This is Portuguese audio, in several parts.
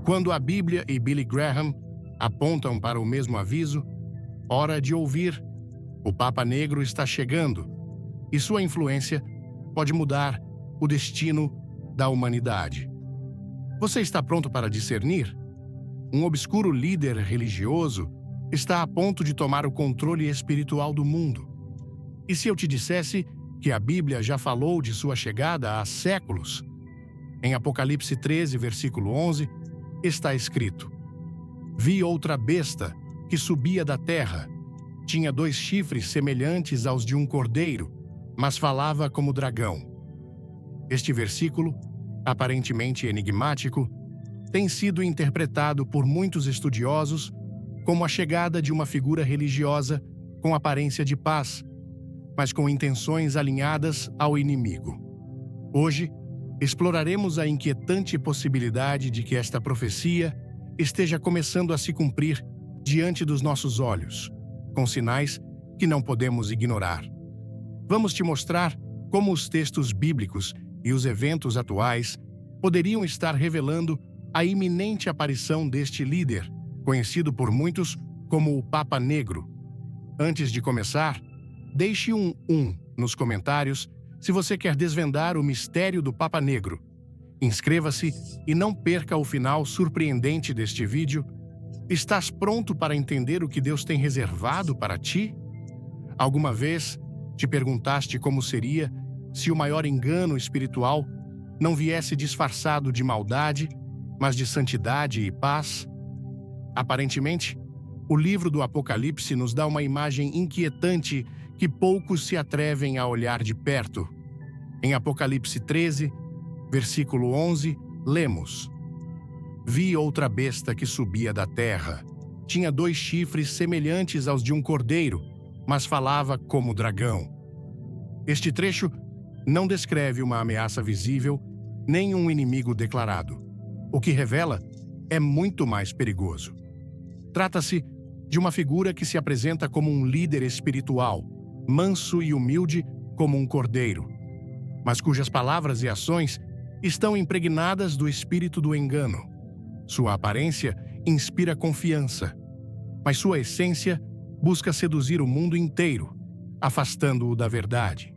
Quando a Bíblia e Billy Graham apontam para o mesmo aviso, hora de ouvir. O Papa Negro está chegando e sua influência pode mudar o destino da humanidade. Você está pronto para discernir? Um obscuro líder religioso está a ponto de tomar o controle espiritual do mundo. E se eu te dissesse que a Bíblia já falou de sua chegada há séculos? Em Apocalipse 13, versículo 11, está escrito: Vi outra besta que subia da terra. Tinha 2 chifres semelhantes aos de um cordeiro, mas falava como dragão. Este versículo, aparentemente enigmático, tem sido interpretado por muitos estudiosos como a chegada de uma figura religiosa com aparência de paz, mas com intenções alinhadas ao inimigo. Hoje, exploraremos a inquietante possibilidade de que esta profecia esteja começando a se cumprir diante dos nossos olhos, com sinais que não podemos ignorar. Vamos te mostrar como os textos bíblicos e os eventos atuais poderiam estar revelando a iminente aparição deste líder, conhecido por muitos como o Papa Negro. Antes de começar, deixe um nos comentários se você quer desvendar o mistério do Papa Negro. Inscreva-se e não perca o final surpreendente deste vídeo. Estás pronto para entender o que Deus tem reservado para ti? Alguma vez te perguntaste como seria se o maior engano espiritual não viesse disfarçado de maldade, mas de santidade e paz? Aparentemente, o livro do Apocalipse nos dá uma imagem inquietante que poucos se atrevem a olhar de perto. Em Apocalipse 13, versículo 11, lemos: Vi outra besta que subia da terra. Tinha 2 chifres semelhantes aos de um cordeiro, mas falava como dragão. Este trecho não descreve uma ameaça visível, nem um inimigo declarado. O que revela é muito mais perigoso. Trata-se de uma figura que se apresenta como um líder espiritual, manso e humilde como um cordeiro, mas cujas palavras e ações estão impregnadas do espírito do engano. Sua aparência inspira confiança, mas sua essência busca seduzir o mundo inteiro, afastando-o da verdade.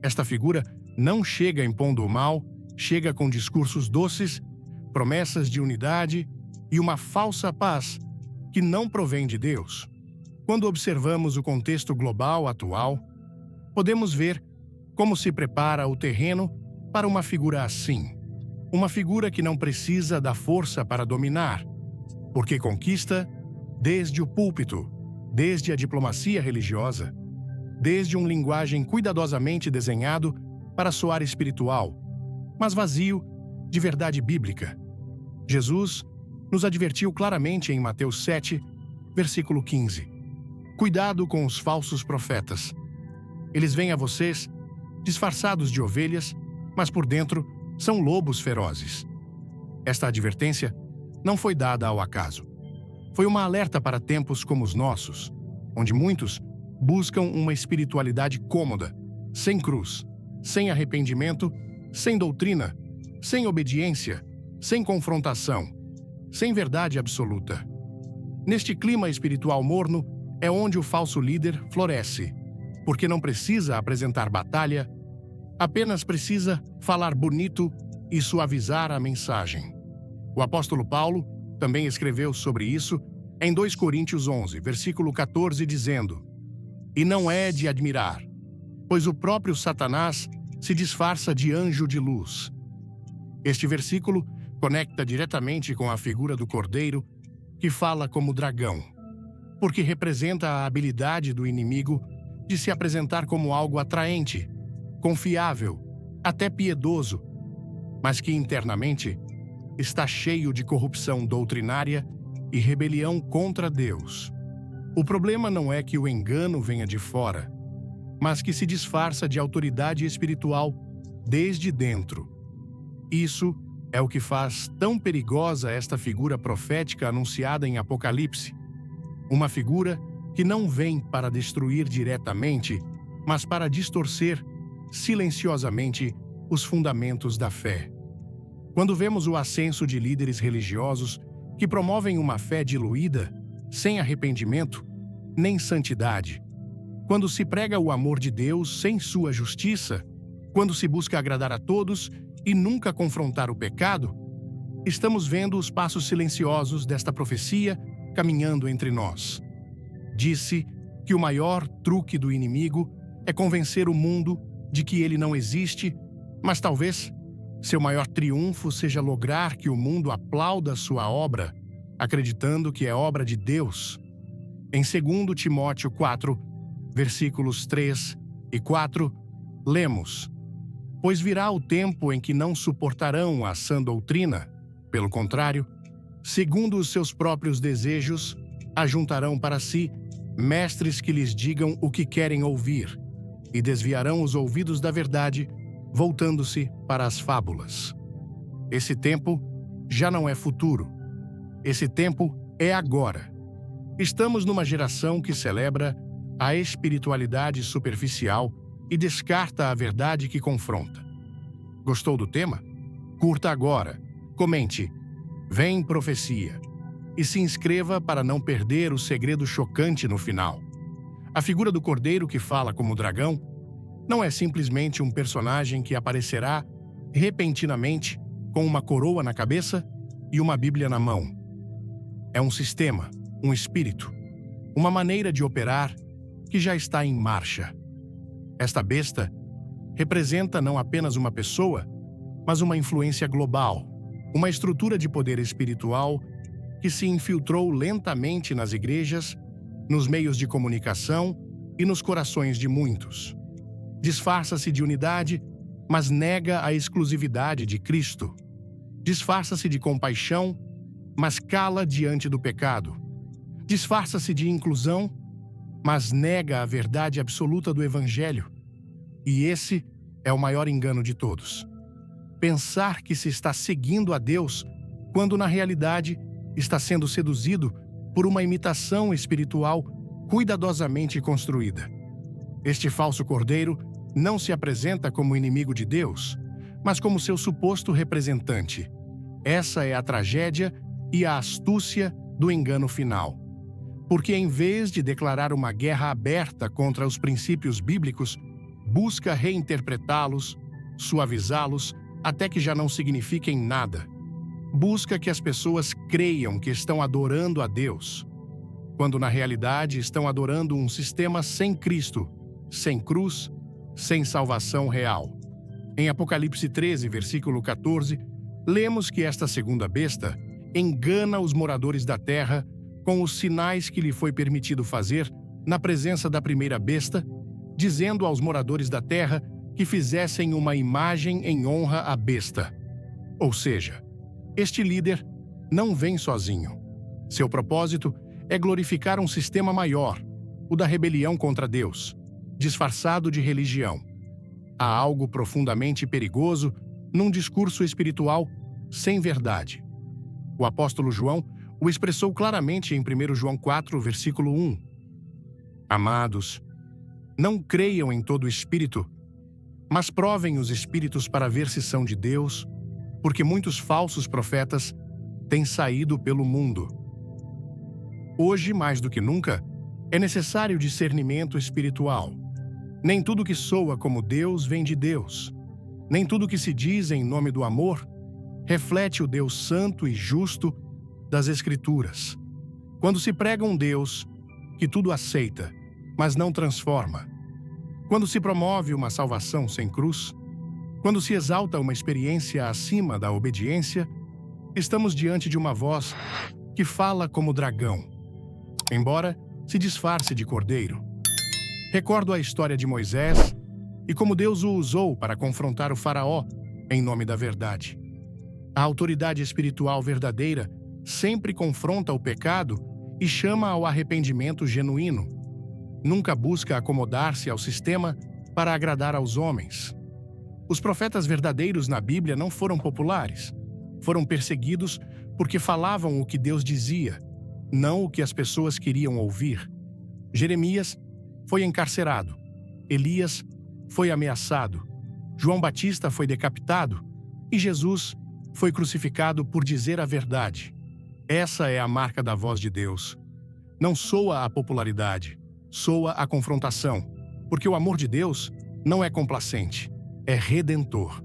Esta figura não chega impondo o mal, chega com discursos doces, promessas de unidade e uma falsa paz que não provém de Deus. Quando observamos o contexto global atual, podemos ver como se prepara o terreno para uma figura assim. Uma figura que não precisa da força para dominar, porque conquista desde o púlpito, desde a diplomacia religiosa, desde um linguagem cuidadosamente desenhado para soar espiritual, mas vazio de verdade bíblica. Jesus nos advertiu claramente em Mateus 7, versículo 15. Cuidado com os falsos profetas. Eles vêm a vocês disfarçados de ovelhas, mas por dentro são lobos ferozes. Esta advertência não foi dada ao acaso. Foi uma alerta para tempos como os nossos, onde muitos buscam uma espiritualidade cômoda, sem cruz, sem arrependimento, sem doutrina, sem obediência, sem confrontação, sem verdade absoluta. Neste clima espiritual morno é onde o falso líder floresce, porque não precisa apresentar batalha, apenas precisa falar bonito e suavizar a mensagem. O apóstolo Paulo também escreveu sobre isso em 2 Coríntios 11, versículo 14, dizendo: E não é de admirar, pois o próprio Satanás se disfarça de anjo de luz. Este versículo conecta diretamente com a figura do cordeiro, que fala como dragão, porque representa a habilidade do inimigo de se apresentar como algo atraente, confiável, até piedoso, mas que internamente está cheio de corrupção doutrinária e rebelião contra Deus. O problema não é que o engano venha de fora, mas que se disfarça de autoridade espiritual desde dentro. Isso é o que faz tão perigosa esta figura profética anunciada em Apocalipse. Uma figura que não vem para destruir diretamente, mas para distorcer silenciosamente os fundamentos da fé. Quando vemos o ascenso de líderes religiosos que promovem uma fé diluída, sem arrependimento, nem santidade, quando se prega o amor de Deus sem sua justiça, quando se busca agradar a todos e nunca confrontar o pecado, estamos vendo os passos silenciosos desta profecia caminhando entre nós. Disse que o maior truque do inimigo é convencer o mundo de que ele não existe, mas talvez seu maior triunfo seja lograr que o mundo aplauda sua obra, acreditando que é obra de Deus. Em 2 Timóteo 4, versículos 3 e 4, lemos: Pois virá o tempo em que não suportarão a sã doutrina, pelo contrário, segundo os seus próprios desejos, ajuntarão para si mestres que lhes digam o que querem ouvir, e desviarão os ouvidos da verdade, voltando-se para as fábulas. Esse tempo já não é futuro. Esse tempo é agora. Estamos numa geração que celebra a espiritualidade superficial e descarta a verdade que confronta. Gostou do tema? Curta agora, comente "Vem Profecia" e se inscreva para não perder o segredo chocante no final. A figura do cordeiro que fala como dragão não é simplesmente um personagem que aparecerá repentinamente com uma coroa na cabeça e uma Bíblia na mão. É um sistema, um espírito, uma maneira de operar que já está em marcha. Esta besta representa não apenas uma pessoa, mas uma influência global, uma estrutura de poder espiritual que se infiltrou lentamente nas igrejas, nos meios de comunicação e nos corações de muitos. Disfarça-se de unidade, mas nega a exclusividade de Cristo. Disfarça-se de compaixão, mas cala diante do pecado. Disfarça-se de inclusão, mas nega a verdade absoluta do Evangelho. E esse é o maior engano de todos. Pensar que se está seguindo a Deus, quando na realidade está sendo seduzido por uma imitação espiritual cuidadosamente construída. Este falso cordeiro não se apresenta como inimigo de Deus, mas como seu suposto representante. Essa é a tragédia e a astúcia do engano final. Porque em vez de declarar uma guerra aberta contra os princípios bíblicos, busca reinterpretá-los, suavizá-los, até que já não signifiquem nada. Busca que as pessoas creiam que estão adorando a Deus, quando na realidade estão adorando um sistema sem Cristo, sem cruz, sem salvação real. Em Apocalipse 13, versículo 14, lemos que esta segunda besta engana os moradores da terra com os sinais que lhe foi permitido fazer na presença da primeira besta, dizendo aos moradores da terra que fizessem uma imagem em honra à besta. Ou seja, este líder não vem sozinho. Seu propósito é glorificar um sistema maior, o da rebelião contra Deus, disfarçado de religião. Há algo profundamente perigoso num discurso espiritual sem verdade. O apóstolo João o expressou claramente em 1 João 4, versículo 1. Amados, não creiam em todo espírito, mas provem os espíritos para ver se são de Deus, porque muitos falsos profetas têm saído pelo mundo. Hoje, mais do que nunca, é necessário discernimento espiritual. Nem tudo que soa como Deus vem de Deus. Nem tudo que se diz em nome do amor reflete o Deus santo e justo das Escrituras. Quando se prega um Deus que tudo aceita, mas não transforma, quando se promove uma salvação sem cruz, quando se exalta uma experiência acima da obediência, estamos diante de uma voz que fala como dragão, embora se disfarce de cordeiro. Recordo a história de Moisés e como Deus o usou para confrontar o faraó em nome da verdade. A autoridade espiritual verdadeira sempre confronta o pecado e chama ao arrependimento genuíno. Nunca busca acomodar-se ao sistema para agradar aos homens. Os profetas verdadeiros na Bíblia não foram populares. Foram perseguidos porque falavam o que Deus dizia, não o que as pessoas queriam ouvir. Jeremias foi encarcerado. Elias foi ameaçado. João Batista foi decapitado. E Jesus foi crucificado por dizer a verdade. Essa é a marca da voz de Deus. Não soa a popularidade, soa a confrontação, porque o amor de Deus não é complacente, é redentor.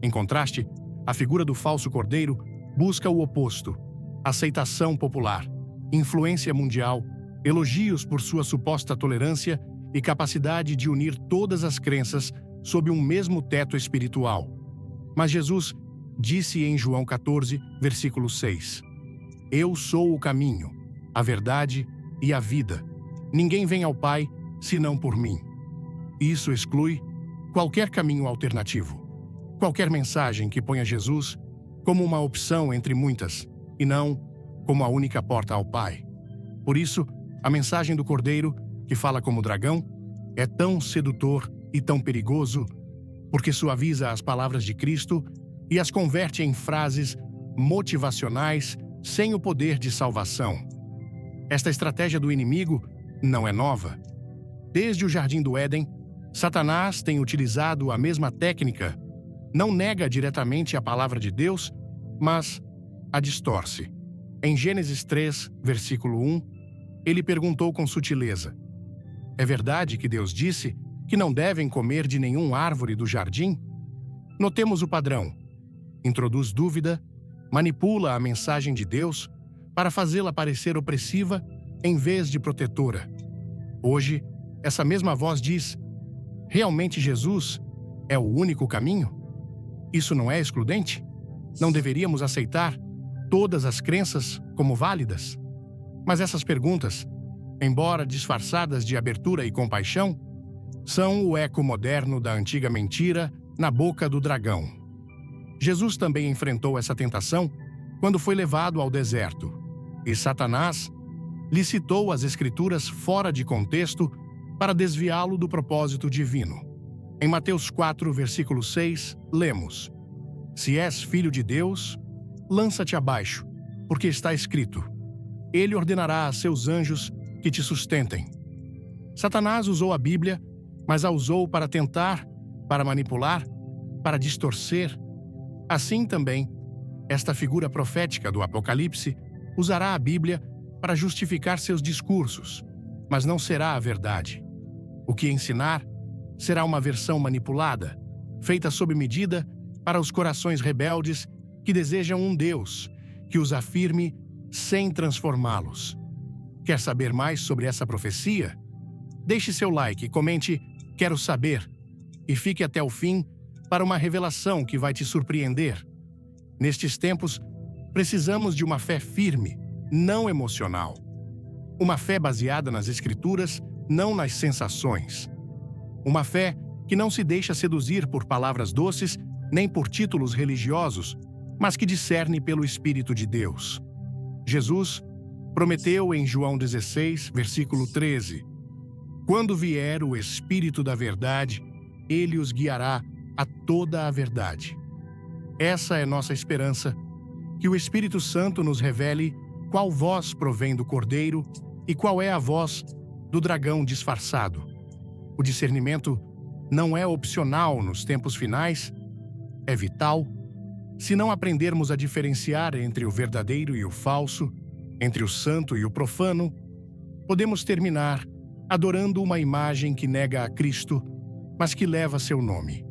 Em contraste, a figura do falso cordeiro busca o oposto: aceitação popular, influência mundial, elogios por sua suposta tolerância e capacidade de unir todas as crenças sob um mesmo teto espiritual. Mas Jesus disse em João 14, versículo 6: Eu sou o caminho, a verdade e a vida. Ninguém vem ao Pai senão por mim. Isso exclui qualquer caminho alternativo, qualquer mensagem que ponha Jesus como uma opção entre muitas e não como a única porta ao Pai. Por isso, a mensagem do Cordeiro, que fala como dragão, é tão sedutor e tão perigoso, porque suaviza as palavras de Cristo e as converte em frases motivacionais sem o poder de salvação. Esta estratégia do inimigo não é nova. Desde o Jardim do Éden, Satanás tem utilizado a mesma técnica. Não nega diretamente a palavra de Deus, mas a distorce. Em Gênesis 3, versículo 1, ele perguntou com sutileza: É verdade que Deus disse que não devem comer de nenhuma árvore do jardim? Notemos o padrão. Introduz dúvida, manipula a mensagem de Deus para fazê-la parecer opressiva em vez de protetora. Hoje, essa mesma voz diz: Realmente Jesus é o único caminho? Isso não é excludente? Não deveríamos aceitar todas as crenças como válidas? Mas essas perguntas, embora disfarçadas de abertura e compaixão, são o eco moderno da antiga mentira na boca do dragão. Jesus também enfrentou essa tentação quando foi levado ao deserto, e Satanás lhe citou as Escrituras fora de contexto para desviá-lo do propósito divino. Em Mateus 4, versículo 6, lemos: Se és filho de Deus, lança-te abaixo, porque está escrito: Ele ordenará a seus anjos que te sustentem. Satanás usou a Bíblia, mas a usou para tentar, para manipular, para distorcer. Assim também, esta figura profética do Apocalipse usará a Bíblia para justificar seus discursos, mas não será a verdade. O que ensinar será uma versão manipulada, feita sob medida para os corações rebeldes que desejam um Deus que os afirme sem transformá-los. Quer saber mais sobre essa profecia? Deixe seu like, comente "Quero saber" e fique até o fim para uma revelação que vai te surpreender. Nestes tempos, precisamos de uma fé firme, não emocional. Uma fé baseada nas Escrituras, não nas sensações. Uma fé que não se deixa seduzir por palavras doces nem por títulos religiosos, mas que discerne pelo Espírito de Deus. Jesus prometeu em João 16, versículo 13: Quando vier o Espírito da verdade, ele os guiará a toda a verdade. Essa é nossa esperança, que o Espírito Santo nos revele qual voz provém do Cordeiro e qual é a voz do dragão disfarçado. O discernimento não é opcional nos tempos finais, é vital. Se não aprendermos a diferenciar entre o verdadeiro e o falso, entre o santo e o profano, podemos terminar adorando uma imagem que nega a Cristo, mas que leva seu nome.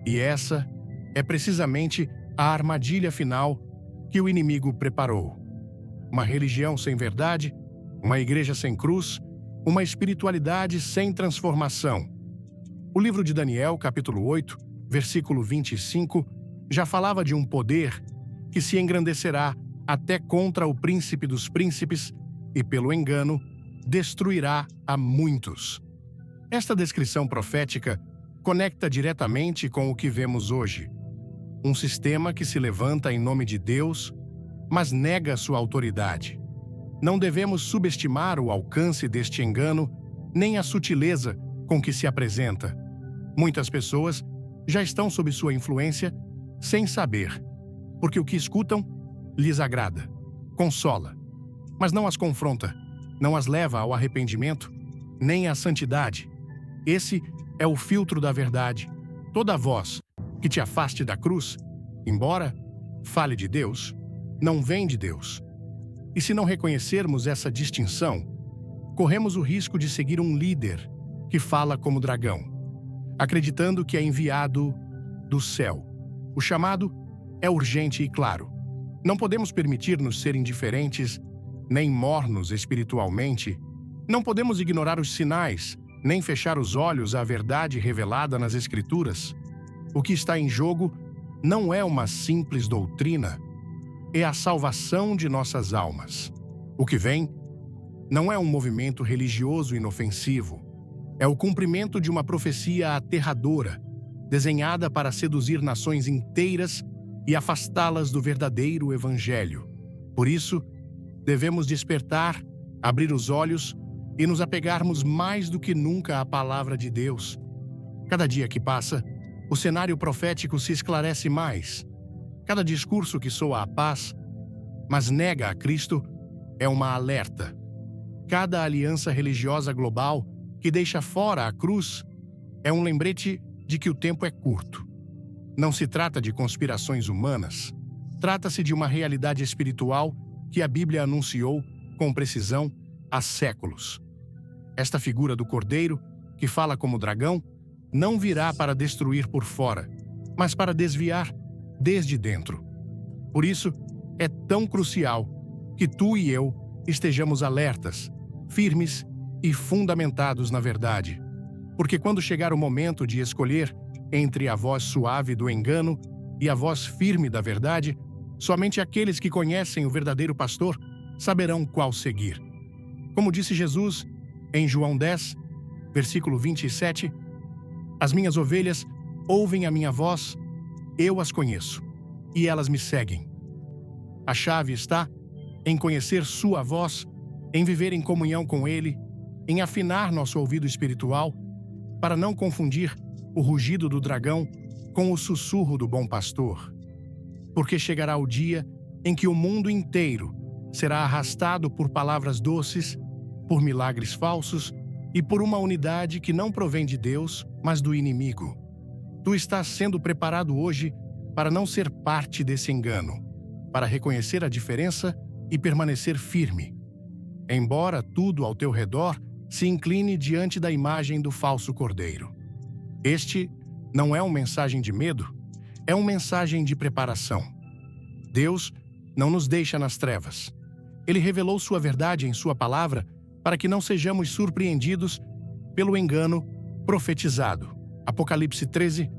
E essa é precisamente a armadilha final que o inimigo preparou. Uma religião sem verdade, uma igreja sem cruz, uma espiritualidade sem transformação. O livro de Daniel, capítulo 8, versículo 25, já falava de um poder que se engrandecerá até contra o príncipe dos príncipes e, pelo engano, destruirá a muitos. Esta descrição profética conecta diretamente com o que vemos hoje. Um sistema que se levanta em nome de Deus, mas nega sua autoridade. Não devemos subestimar o alcance deste engano, nem a sutileza com que se apresenta. Muitas pessoas já estão sob sua influência sem saber, porque o que escutam lhes agrada, consola, mas não as confronta, não as leva ao arrependimento, nem à santidade. Esse é o filtro da verdade. Toda voz que te afaste da cruz, embora fale de Deus, não vem de Deus. E se não reconhecermos essa distinção, corremos o risco de seguir um líder que fala como dragão, acreditando que é enviado do céu. O chamado é urgente e claro. Não podemos permitir-nos ser indiferentes, nem mornos espiritualmente. Não podemos ignorar os sinais, nem fechar os olhos à verdade revelada nas Escrituras. O que está em jogo não é uma simples doutrina, é a salvação de nossas almas. O que vem não é um movimento religioso inofensivo, é o cumprimento de uma profecia aterradora, desenhada para seduzir nações inteiras e afastá-las do verdadeiro Evangelho. Por isso, devemos despertar, abrir os olhos e nos apegarmos mais do que nunca à Palavra de Deus. Cada dia que passa, o cenário profético se esclarece mais. Cada discurso que soa a paz, mas nega a Cristo, é uma alerta. Cada aliança religiosa global que deixa fora a cruz é um lembrete de que o tempo é curto. Não se trata de conspirações humanas, trata-se de uma realidade espiritual que a Bíblia anunciou com precisão há séculos. Esta figura do Cordeiro, que fala como dragão, não virá para destruir por fora, mas para desviar desde dentro. Por isso, é tão crucial que tu e eu estejamos alertas, firmes e fundamentados na verdade. Porque quando chegar o momento de escolher entre a voz suave do engano e a voz firme da verdade, somente aqueles que conhecem o verdadeiro pastor saberão qual seguir. Como disse Jesus em João 10, versículo 27, as minhas ovelhas ouvem a minha voz, eu as conheço, e elas me seguem. A chave está em conhecer sua voz, em viver em comunhão com Ele, em afinar nosso ouvido espiritual, para não confundir o rugido do dragão com o sussurro do bom pastor. Porque chegará o dia em que o mundo inteiro será arrastado por palavras doces, por milagres falsos e por uma unidade que não provém de Deus, mas do inimigo. Tu estás sendo preparado hoje para não ser parte desse engano, para reconhecer a diferença e permanecer firme. Embora tudo ao teu redor se incline diante da imagem do falso cordeiro. Este não é uma mensagem de medo, é uma mensagem de preparação. Deus não nos deixa nas trevas. Ele revelou sua verdade em sua palavra para que não sejamos surpreendidos pelo engano profetizado. Apocalipse 13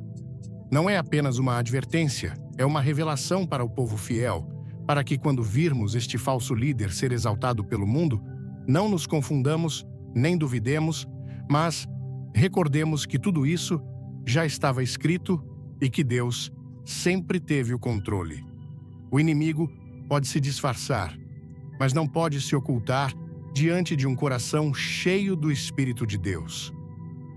não é apenas uma advertência, é uma revelação para o povo fiel, para que quando virmos este falso líder ser exaltado pelo mundo, não nos confundamos, nem duvidemos, mas recordemos que tudo isso já estava escrito e que Deus sempre teve o controle. O inimigo pode se disfarçar, mas não pode se ocultar diante de um coração cheio do Espírito de Deus.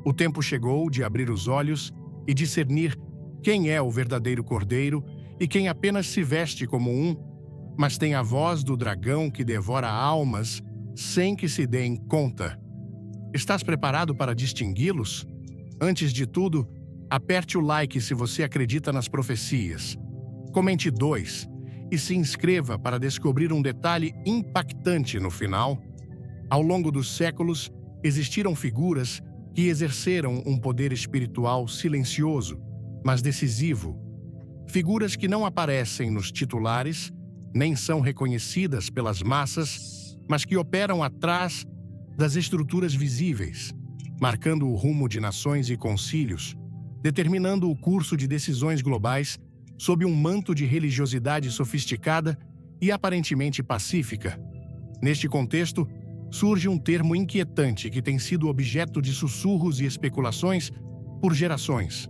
O tempo chegou de abrir os olhos e discernir quem é o verdadeiro Cordeiro e quem apenas se veste como um, mas tem a voz do dragão que devora almas sem que se deem conta. Estás preparado para distingui-los? Antes de tudo, aperte o like se você acredita nas profecias. Comente 2 e se inscreva para descobrir um detalhe impactante no final. Ao longo dos séculos, existiram figuras que exerceram um poder espiritual silencioso, mas decisivo. Figuras que não aparecem nos titulares, nem são reconhecidas pelas massas, mas que operam atrás das estruturas visíveis, marcando o rumo de nações e concílios, determinando o curso de decisões globais sob um manto de religiosidade sofisticada e aparentemente pacífica. Neste contexto, surge um termo inquietante que tem sido objeto de sussurros e especulações por gerações: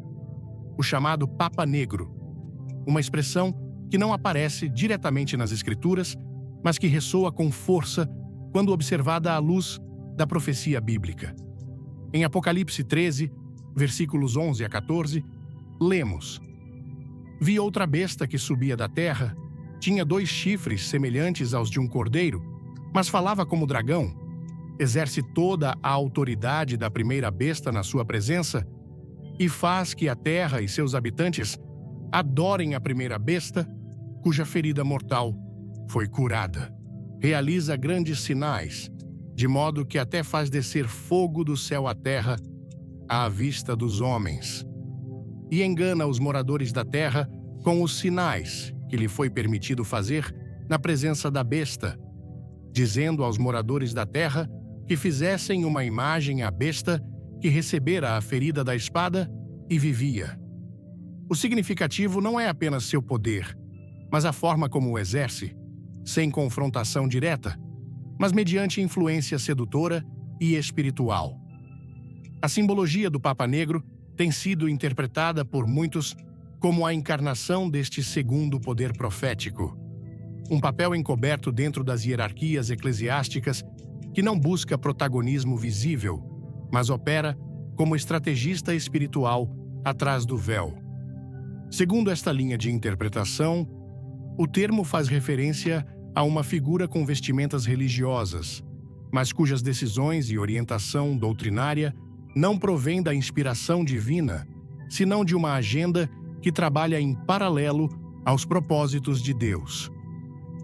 o chamado Papa Negro, uma expressão que não aparece diretamente nas Escrituras, mas que ressoa com força quando observada à luz da profecia bíblica. Em Apocalipse 13, versículos 11 a 14, lemos: Vi outra besta que subia da terra, tinha 2 chifres semelhantes aos de um cordeiro, mas falava como dragão. Exerce toda a autoridade da primeira besta na sua presença e faz que a terra e seus habitantes adorem a primeira besta, cuja ferida mortal foi curada. Realiza grandes sinais, de modo que até faz descer fogo do céu à terra, à vista dos homens. E engana os moradores da terra com os sinais que lhe foi permitido fazer na presença da besta, dizendo aos moradores da terra que fizessem uma imagem à besta que recebera a ferida da espada e vivia. O significativo não é apenas seu poder, mas a forma como o exerce, sem confrontação direta, mas mediante influência sedutora e espiritual. A simbologia do Papa Negro tem sido interpretada por muitos como a encarnação deste segundo poder profético, um papel encoberto dentro das hierarquias eclesiásticas que não busca protagonismo visível, mas opera como estrategista espiritual atrás do véu. Segundo esta linha de interpretação, o termo faz referência a uma figura com vestimentas religiosas, mas cujas decisões e orientação doutrinária não provém da inspiração divina, senão de uma agenda que trabalha em paralelo aos propósitos de Deus.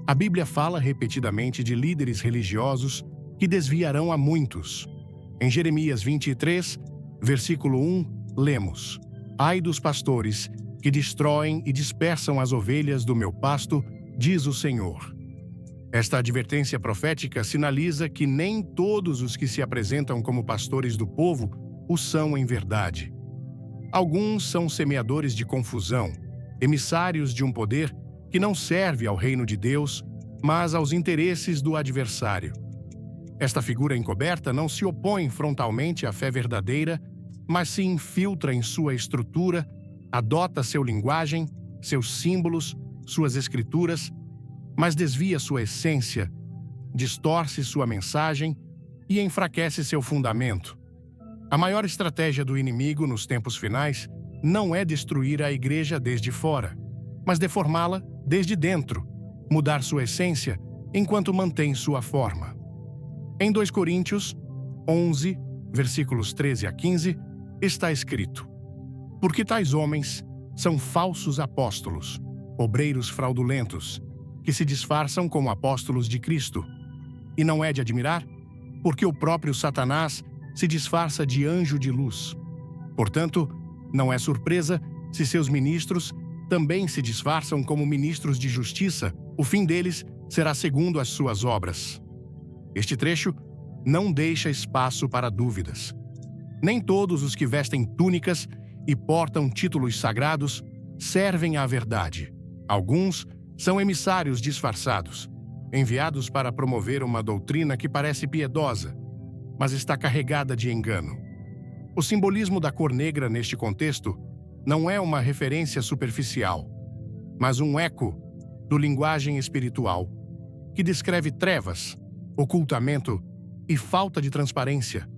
A Bíblia fala repetidamente de líderes religiosos que desviarão a muitos. Em Jeremias 23, versículo 1, lemos: Ai dos pastores que destroem e dispersam as ovelhas do meu pasto, diz o Senhor. Esta advertência profética sinaliza que nem todos os que se apresentam como pastores do povo o são em verdade. Alguns são semeadores de confusão, emissários de um poder que não serve ao reino de Deus, mas aos interesses do adversário. Esta figura encoberta não se opõe frontalmente à fé verdadeira, mas se infiltra em sua estrutura, adota sua linguagem, seus símbolos, suas escrituras, mas desvia sua essência, distorce sua mensagem e enfraquece seu fundamento. A maior estratégia do inimigo nos tempos finais não é destruir a igreja desde fora, mas deformá-la desde dentro, mudar sua essência enquanto mantém sua forma. Em 2 Coríntios 11, versículos 13 a 15, está escrito: Porque tais homens são falsos apóstolos, obreiros fraudulentos, que se disfarçam como apóstolos de Cristo. E não é de admirar, porque o próprio Satanás se disfarça de anjo de luz. Portanto, não é surpresa se seus ministros também se disfarçam como ministros de justiça, o fim deles será segundo as suas obras. Este trecho não deixa espaço para dúvidas. Nem todos os que vestem túnicas e portam títulos sagrados servem à verdade. Alguns são emissários disfarçados, enviados para promover uma doutrina que parece piedosa, mas está carregada de engano. O simbolismo da cor negra neste contexto não é uma referência superficial, mas um eco do linguagem espiritual, que descreve trevas, ocultamento e falta de transparência.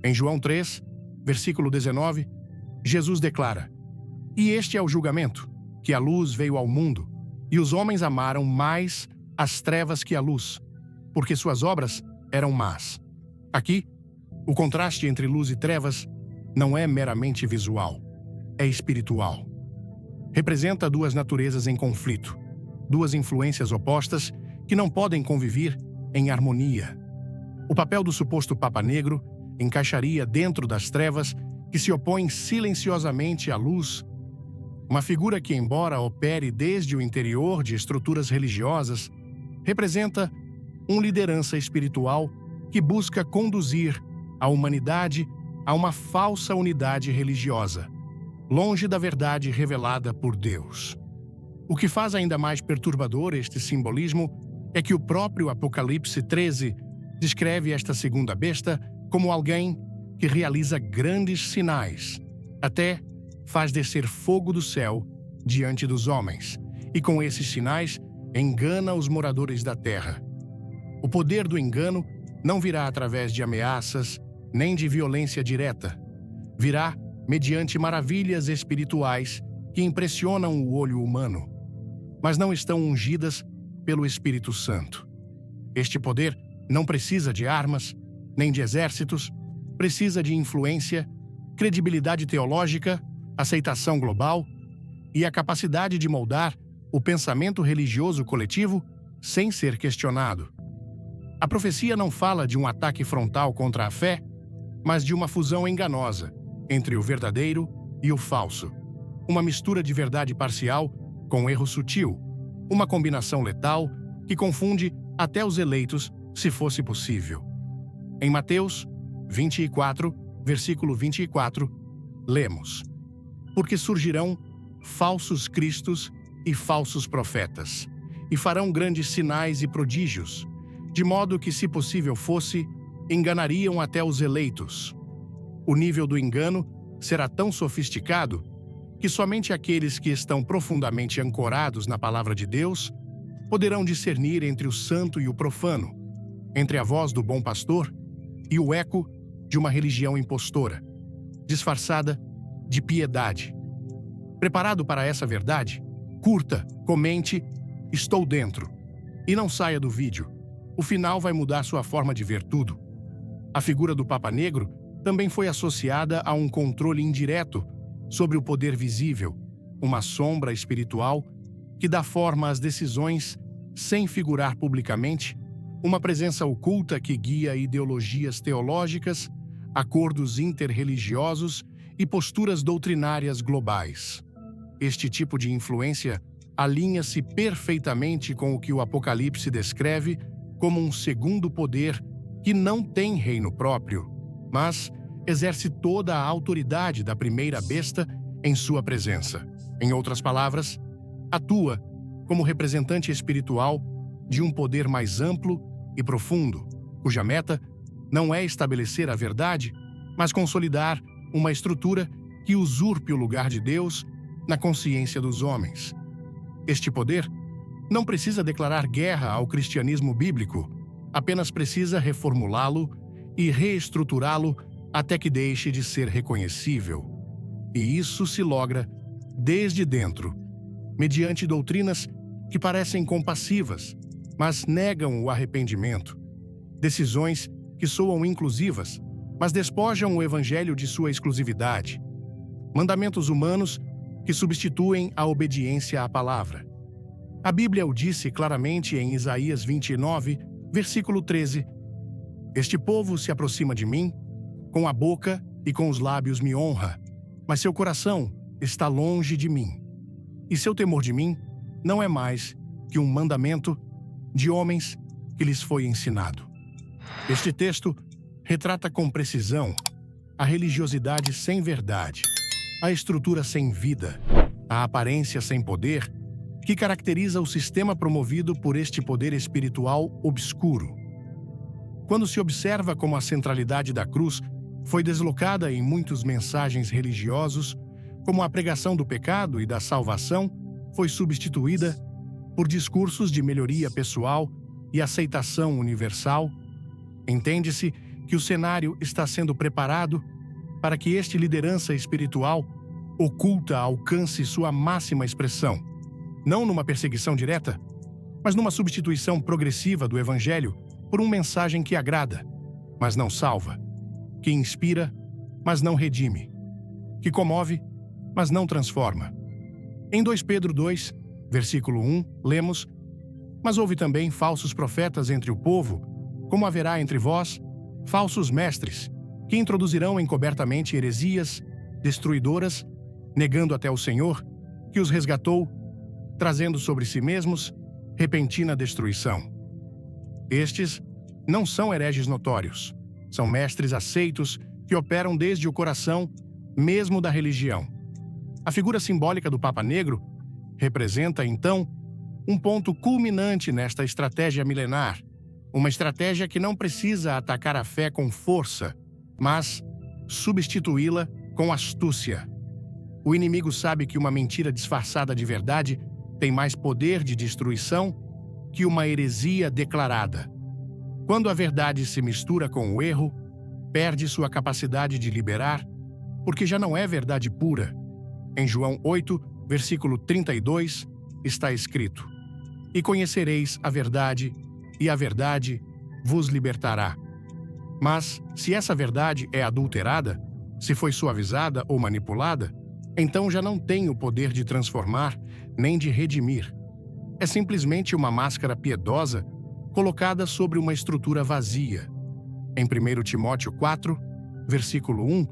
Em João 3, versículo 19, Jesus declara: E este é o julgamento, que a luz veio ao mundo, e os homens amaram mais as trevas que a luz, porque suas obras eram más. Aqui, o contraste entre luz e trevas não é meramente visual, é espiritual. Representa duas naturezas em conflito, duas influências opostas que não podem conviver em harmonia. O papel do suposto Papa Negro encaixaria dentro das trevas que se opõem silenciosamente à luz, uma figura que, embora opere desde o interior de estruturas religiosas, representa uma liderança espiritual que busca conduzir a humanidade a uma falsa unidade religiosa, longe da verdade revelada por Deus. O que faz ainda mais perturbador este simbolismo é que o próprio Apocalipse 13 descreve esta segunda besta como alguém que realiza grandes sinais, até faz descer fogo do céu diante dos homens, e com esses sinais engana os moradores da terra. O poder do engano não virá através de ameaças, nem de violência direta. Virá mediante maravilhas espirituais que impressionam o olho humano, mas não estão ungidas pelo Espírito Santo. Este poder não precisa de armas, nem de exércitos, precisa de influência, credibilidade teológica, aceitação global e a capacidade de moldar o pensamento religioso coletivo sem ser questionado. A profecia não fala de um ataque frontal contra a fé, mas de uma fusão enganosa entre o verdadeiro e o falso. Uma mistura de verdade parcial com erro sutil. Uma combinação letal que confunde até os eleitos, se fosse possível. Em Mateus 24, versículo 24, lemos: Porque surgirão falsos cristos e falsos profetas, e farão grandes sinais e prodígios, de modo que, se possível fosse, enganariam até os eleitos. O nível do engano será tão sofisticado que somente aqueles que estão profundamente ancorados na palavra de Deus poderão discernir entre o santo e o profano, entre a voz do bom pastor e o eco de uma religião impostora, disfarçada de piedade. Preparado para essa verdade? Curta, comente, estou dentro. E não saia do vídeo. O final vai mudar sua forma de ver tudo. A figura do Papa Negro também foi associada a um controle indireto sobre o poder visível, uma sombra espiritual que dá forma às decisões sem figurar publicamente, uma presença oculta que guia ideologias teológicas, acordos interreligiosos e posturas doutrinárias globais. Este tipo de influência alinha-se perfeitamente com o que o Apocalipse descreve como um segundo poder que não tem reino próprio, mas exerce toda a autoridade da primeira besta em sua presença. Em outras palavras, atua como representante espiritual de um poder mais amplo e profundo, cuja meta não é estabelecer a verdade, mas consolidar uma estrutura que usurpe o lugar de Deus na consciência dos homens. Este poder não precisa declarar guerra ao cristianismo bíblico, apenas precisa reformulá-lo e reestruturá-lo até que deixe de ser reconhecível. E isso se logra desde dentro, mediante doutrinas que parecem compassivas, mas negam o arrependimento. Decisões que soam inclusivas, mas despojam o evangelho de sua exclusividade. Mandamentos humanos que substituem a obediência à palavra. A Bíblia o disse claramente em Isaías 29, versículo 13: Este povo se aproxima de mim, com a boca e com os lábios me honra, mas seu coração está longe de mim. E seu temor de mim não é mais que um mandamento de homens que lhes foi ensinado. Este texto retrata com precisão a religiosidade sem verdade, a estrutura sem vida, a aparência sem poder que caracteriza o sistema promovido por este poder espiritual obscuro. Quando se observa como a centralidade da cruz foi deslocada em muitas mensagens religiosos, como a pregação do pecado e da salvação foi substituída por discursos de melhoria pessoal e aceitação universal, entende-se que o cenário está sendo preparado para que esta liderança espiritual oculta alcance sua máxima expressão, não numa perseguição direta, mas numa substituição progressiva do Evangelho por uma mensagem que agrada, mas não salva, que inspira, mas não redime, que comove, mas não transforma. Em 2 Pedro 2, versículo 1, lemos: Mas houve também falsos profetas entre o povo, como haverá entre vós falsos mestres, que introduzirão encobertamente heresias destruidoras, negando até o Senhor, que os resgatou, trazendo sobre si mesmos repentina destruição. Estes não são hereges notórios, são mestres aceitos que operam desde o coração mesmo da religião. A figura simbólica do Papa Negro representa, então, um ponto culminante nesta estratégia milenar, uma estratégia que não precisa atacar a fé com força, mas substituí-la com astúcia. O inimigo sabe que uma mentira disfarçada de verdade tem mais poder de destruição que uma heresia declarada. Quando a verdade se mistura com o erro, perde sua capacidade de liberar, porque já não é verdade pura. Em João 8, versículo 32, está escrito: E conhecereis a verdade, e a verdade vos libertará. Mas, se essa verdade é adulterada, se foi suavizada ou manipulada, então já não tem o poder de transformar nem de redimir. é simplesmente uma máscara piedosa colocada sobre uma estrutura vazia. Em 1 Timóteo 4, versículo 1,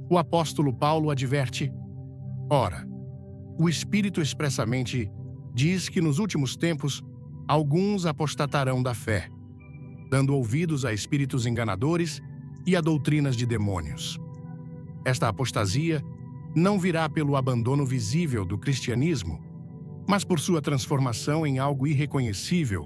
o apóstolo Paulo adverte: Ora, o Espírito expressamente diz que nos últimos tempos alguns apostatarão da fé, dando ouvidos a espíritos enganadores e a doutrinas de demônios. Esta apostasia não virá pelo abandono visível do cristianismo, mas por sua transformação em algo irreconhecível.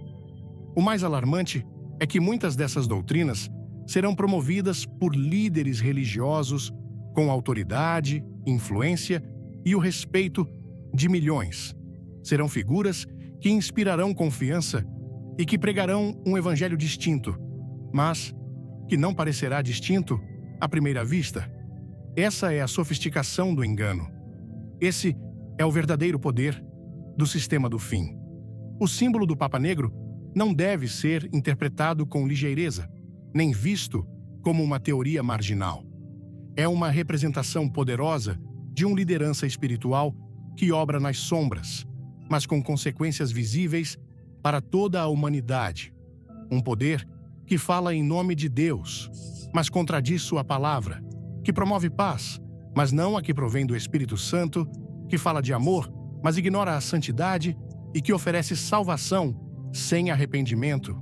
O mais alarmante é que muitas dessas doutrinas serão promovidas por líderes religiosos com autoridade, influência e o respeito de milhões. Serão figuras que inspirarão confiança e que pregarão um evangelho distinto, mas que não parecerá distinto à primeira vista. Essa é a sofisticação do engano. Esse é o verdadeiro poder do sistema do fim. O símbolo do Papa Negro não deve ser interpretado com ligeireza, nem visto como uma teoria marginal. É uma representação poderosa de uma liderança espiritual que obra nas sombras, mas com consequências visíveis para toda a humanidade. Um poder que fala em nome de Deus, mas contradiz sua palavra, que promove paz, mas não a que provém do Espírito Santo, que fala de amor, mas ignora a santidade e que oferece salvação sem arrependimento.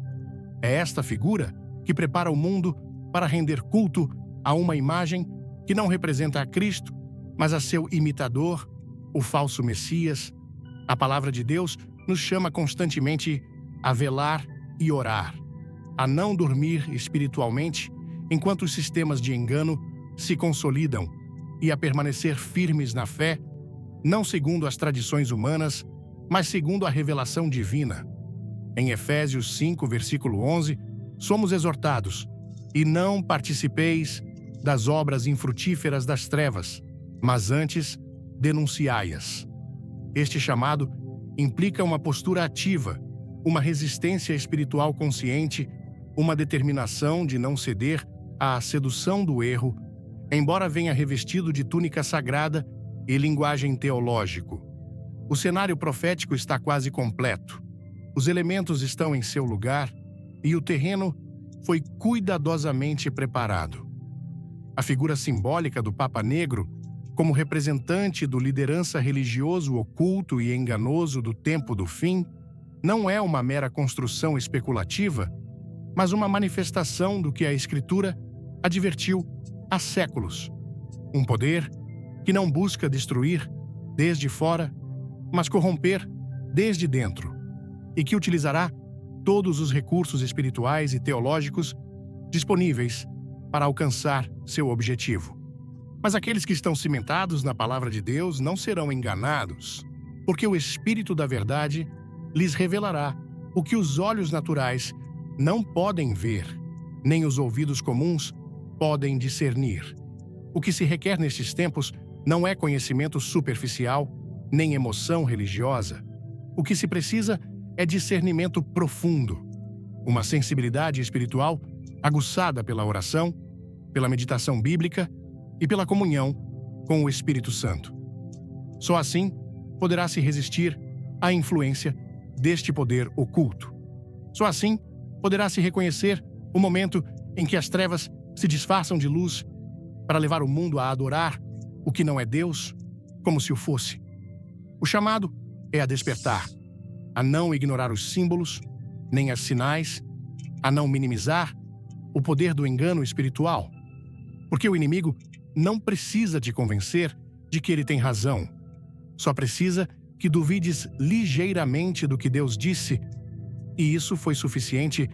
É esta figura que prepara o mundo para render culto a uma imagem que não representa a Cristo, mas a seu imitador, o falso Messias. A palavra de Deus nos chama constantemente a velar e orar, a não dormir espiritualmente enquanto os sistemas de engano se consolidam e a permanecer firmes na fé, não segundo as tradições humanas, mas segundo a revelação divina. Em Efésios 5, versículo 11, somos exortados: e não participeis das obras infrutíferas das trevas, mas antes denunciai-as. Este chamado implica uma postura ativa, uma resistência espiritual consciente, uma determinação de não ceder à sedução do erro, embora venha revestido de túnica sagrada e linguagem teológico. O cenário profético está quase completo. Os elementos estão em seu lugar e o terreno foi cuidadosamente preparado. A figura simbólica do Papa Negro, como representante do liderança religioso oculto e enganoso do tempo do fim, não é uma mera construção especulativa, mas uma manifestação do que a Escritura advertiu há séculos. Um poder que não busca destruir desde fora, mas corromper desde dentro, e que utilizará todos os recursos espirituais e teológicos disponíveis para alcançar seu objetivo. Mas aqueles que estão cimentados na palavra de Deus não serão enganados, porque o Espírito da Verdade lhes revelará o que os olhos naturais não podem ver, nem os ouvidos comuns podem discernir. O que se requer nestes tempos não é conhecimento superficial, nem emoção religiosa. O que se precisa é discernimento profundo, uma sensibilidade espiritual aguçada pela oração, pela meditação bíblica e pela comunhão com o Espírito Santo. Só assim poderá se resistir à influência deste poder oculto. Só assim poderá se reconhecer o momento em que as trevas se disfarçam de luz para levar o mundo a adorar o que não é Deus como se o fosse. O chamado é a despertar, a não ignorar os símbolos, nem os sinais, a não minimizar o poder do engano espiritual. Porque o inimigo não precisa te convencer de que ele tem razão. Só precisa que duvides ligeiramente do que Deus disse, e isso foi suficiente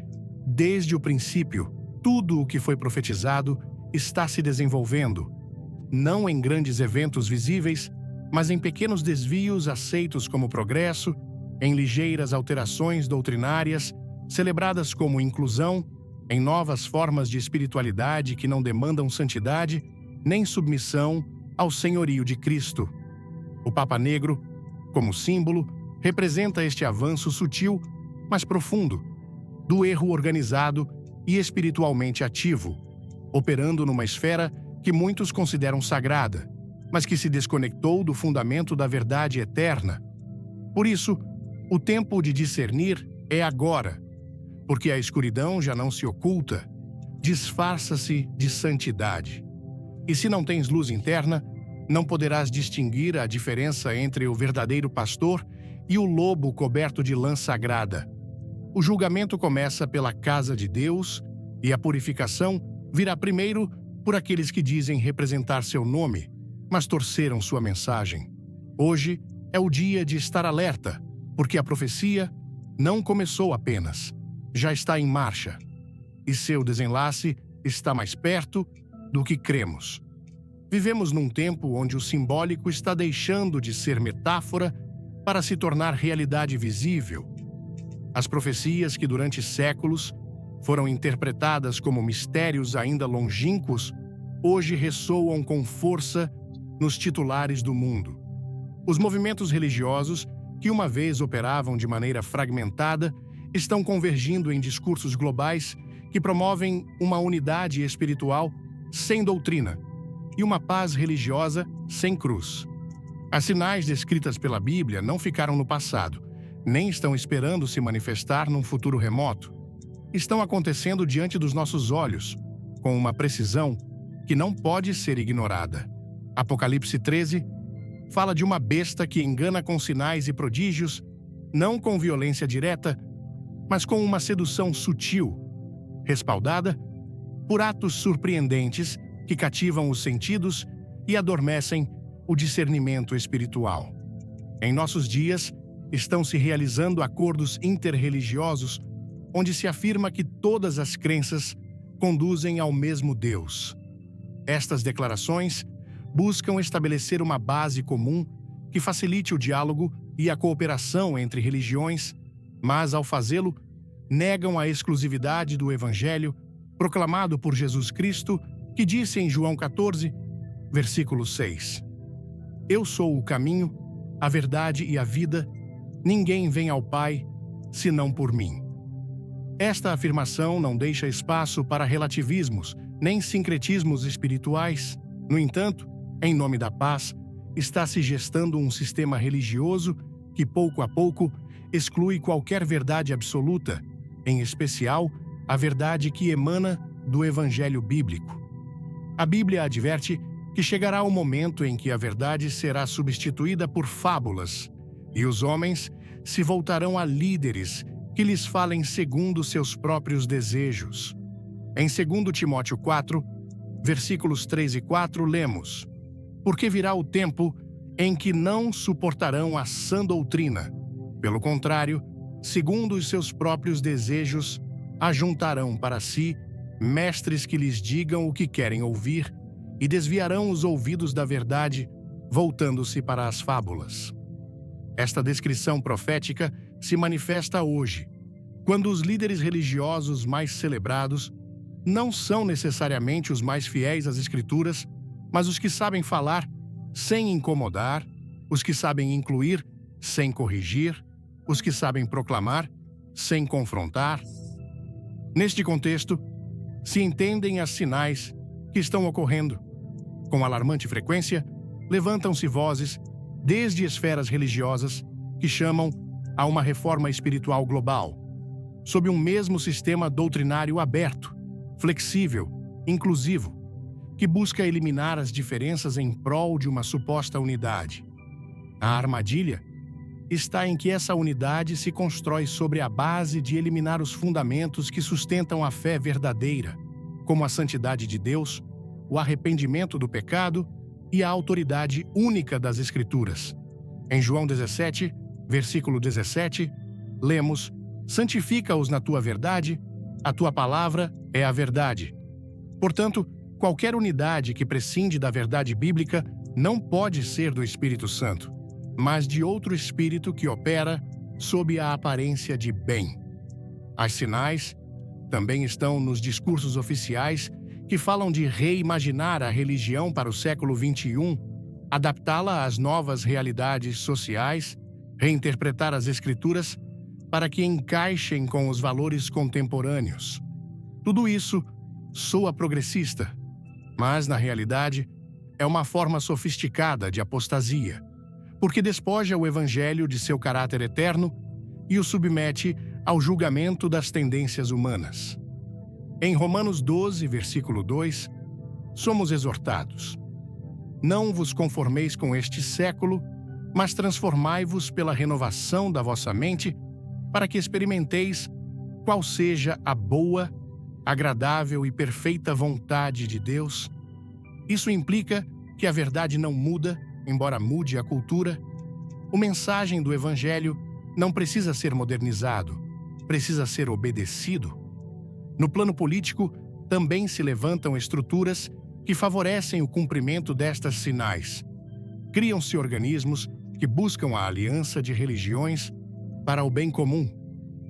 desde o princípio. Tudo o que foi profetizado está se desenvolvendo, não em grandes eventos visíveis, mas em pequenos desvios aceitos como progresso, em ligeiras alterações doutrinárias, celebradas como inclusão, em novas formas de espiritualidade que não demandam santidade, nem submissão ao senhorio de Cristo. O Papa Negro, como símbolo, representa este avanço sutil, mas profundo, do erro organizado e espiritualmente ativo, operando numa esfera que muitos consideram sagrada, mas que se desconectou do fundamento da verdade eterna. Por isso, O tempo de discernir é agora, porque a escuridão já não se oculta, disfarça-se de santidade. E se não tens luz interna, não poderás distinguir a diferença entre o verdadeiro pastor e o lobo coberto de lã sagrada. O julgamento começa pela casa de Deus e a purificação virá primeiro por aqueles que dizem representar seu nome, mas torceram sua mensagem. Hoje é o dia de estar alerta, porque a profecia não começou apenas, já está em marcha, e seu desenlace está mais perto do que cremos. Vivemos num tempo onde o simbólico está deixando de ser metáfora para se tornar realidade visível. As profecias que durante séculos foram interpretadas como mistérios ainda longínquos, hoje ressoam com força nos titulares do mundo. Os movimentos religiosos, que uma vez operavam de maneira fragmentada, estão convergindo em discursos globais que promovem uma unidade espiritual sem doutrina e uma paz religiosa sem cruz. As sinais descritas pela Bíblia não ficaram no passado, nem estão esperando se manifestar num futuro remoto. Estão acontecendo diante dos nossos olhos, com uma precisão que não pode ser ignorada. Apocalipse 13 fala de uma besta que engana com sinais e prodígios, não com violência direta, mas com uma sedução sutil, respaldada por atos surpreendentes que cativam os sentidos e adormecem o discernimento espiritual. Em nossos dias, estão se realizando acordos interreligiosos onde se afirma que todas as crenças conduzem ao mesmo Deus. Estas declarações buscam estabelecer uma base comum que facilite o diálogo e a cooperação entre religiões, mas, ao fazê-lo, negam a exclusividade do Evangelho proclamado por Jesus Cristo, que disse em João 14, versículo 6: Eu sou o caminho, a verdade e a vida, ninguém vem ao Pai senão por mim. Esta afirmação não deixa espaço para relativismos nem sincretismos espirituais. No entanto, em nome da paz, está se gestando um sistema religioso que, pouco a pouco, exclui qualquer verdade absoluta, em especial a verdade que emana do Evangelho bíblico. A Bíblia adverte que chegará o momento em que a verdade será substituída por fábulas, e os homens se voltarão a líderes que lhes falem segundo seus próprios desejos. Em 2 Timóteo 4, versículos 3 e 4, lemos: Porque virá o tempo em que não suportarão a sã doutrina. Pelo contrário, segundo os seus próprios desejos, ajuntarão para si mestres que lhes digam o que querem ouvir e desviarão os ouvidos da verdade, voltando-se para as fábulas. Esta descrição profética se manifesta hoje, quando os líderes religiosos mais celebrados não são necessariamente os mais fiéis às Escrituras, mas os que sabem falar sem incomodar, os que sabem incluir sem corrigir, os que sabem proclamar sem confrontar. Neste contexto, se entendem as sinais que estão ocorrendo. Com alarmante frequência, levantam-se vozes, desde esferas religiosas, que chamam a uma reforma espiritual global, sob um mesmo sistema doutrinário aberto, flexível, inclusivo, que busca eliminar as diferenças em prol de uma suposta unidade. A armadilha está em que essa unidade se constrói sobre a base de eliminar os fundamentos que sustentam a fé verdadeira, como a santidade de Deus, o arrependimento do pecado e a autoridade única das Escrituras. Em João 17, versículo 17, lemos: Santifica-os na tua verdade, a tua palavra é a verdade. Portanto, qualquer unidade que prescinde da verdade bíblica não pode ser do Espírito Santo, mas de outro espírito que opera sob a aparência de bem. As sinais também estão nos discursos oficiais que falam de reimaginar a religião para o século XXI, adaptá-la às novas realidades sociais, reinterpretar as Escrituras para que encaixem com os valores contemporâneos. Tudo isso soa progressista, mas, na realidade, é uma forma sofisticada de apostasia, porque despoja o Evangelho de seu caráter eterno e o submete ao julgamento das tendências humanas. Em Romanos 12, versículo 2, somos exortados: não vos conformeis com este século, mas transformai-vos pela renovação da vossa mente, para que experimenteis qual seja a boa, agradável e perfeita vontade de Deus. Isso implica que a verdade não muda, embora mude a cultura. A mensagem do Evangelho não precisa ser modernizado, precisa ser obedecido. No plano político, também se levantam estruturas que favorecem o cumprimento destas sinais. Criam-se organismos que buscam a aliança de religiões para o bem comum,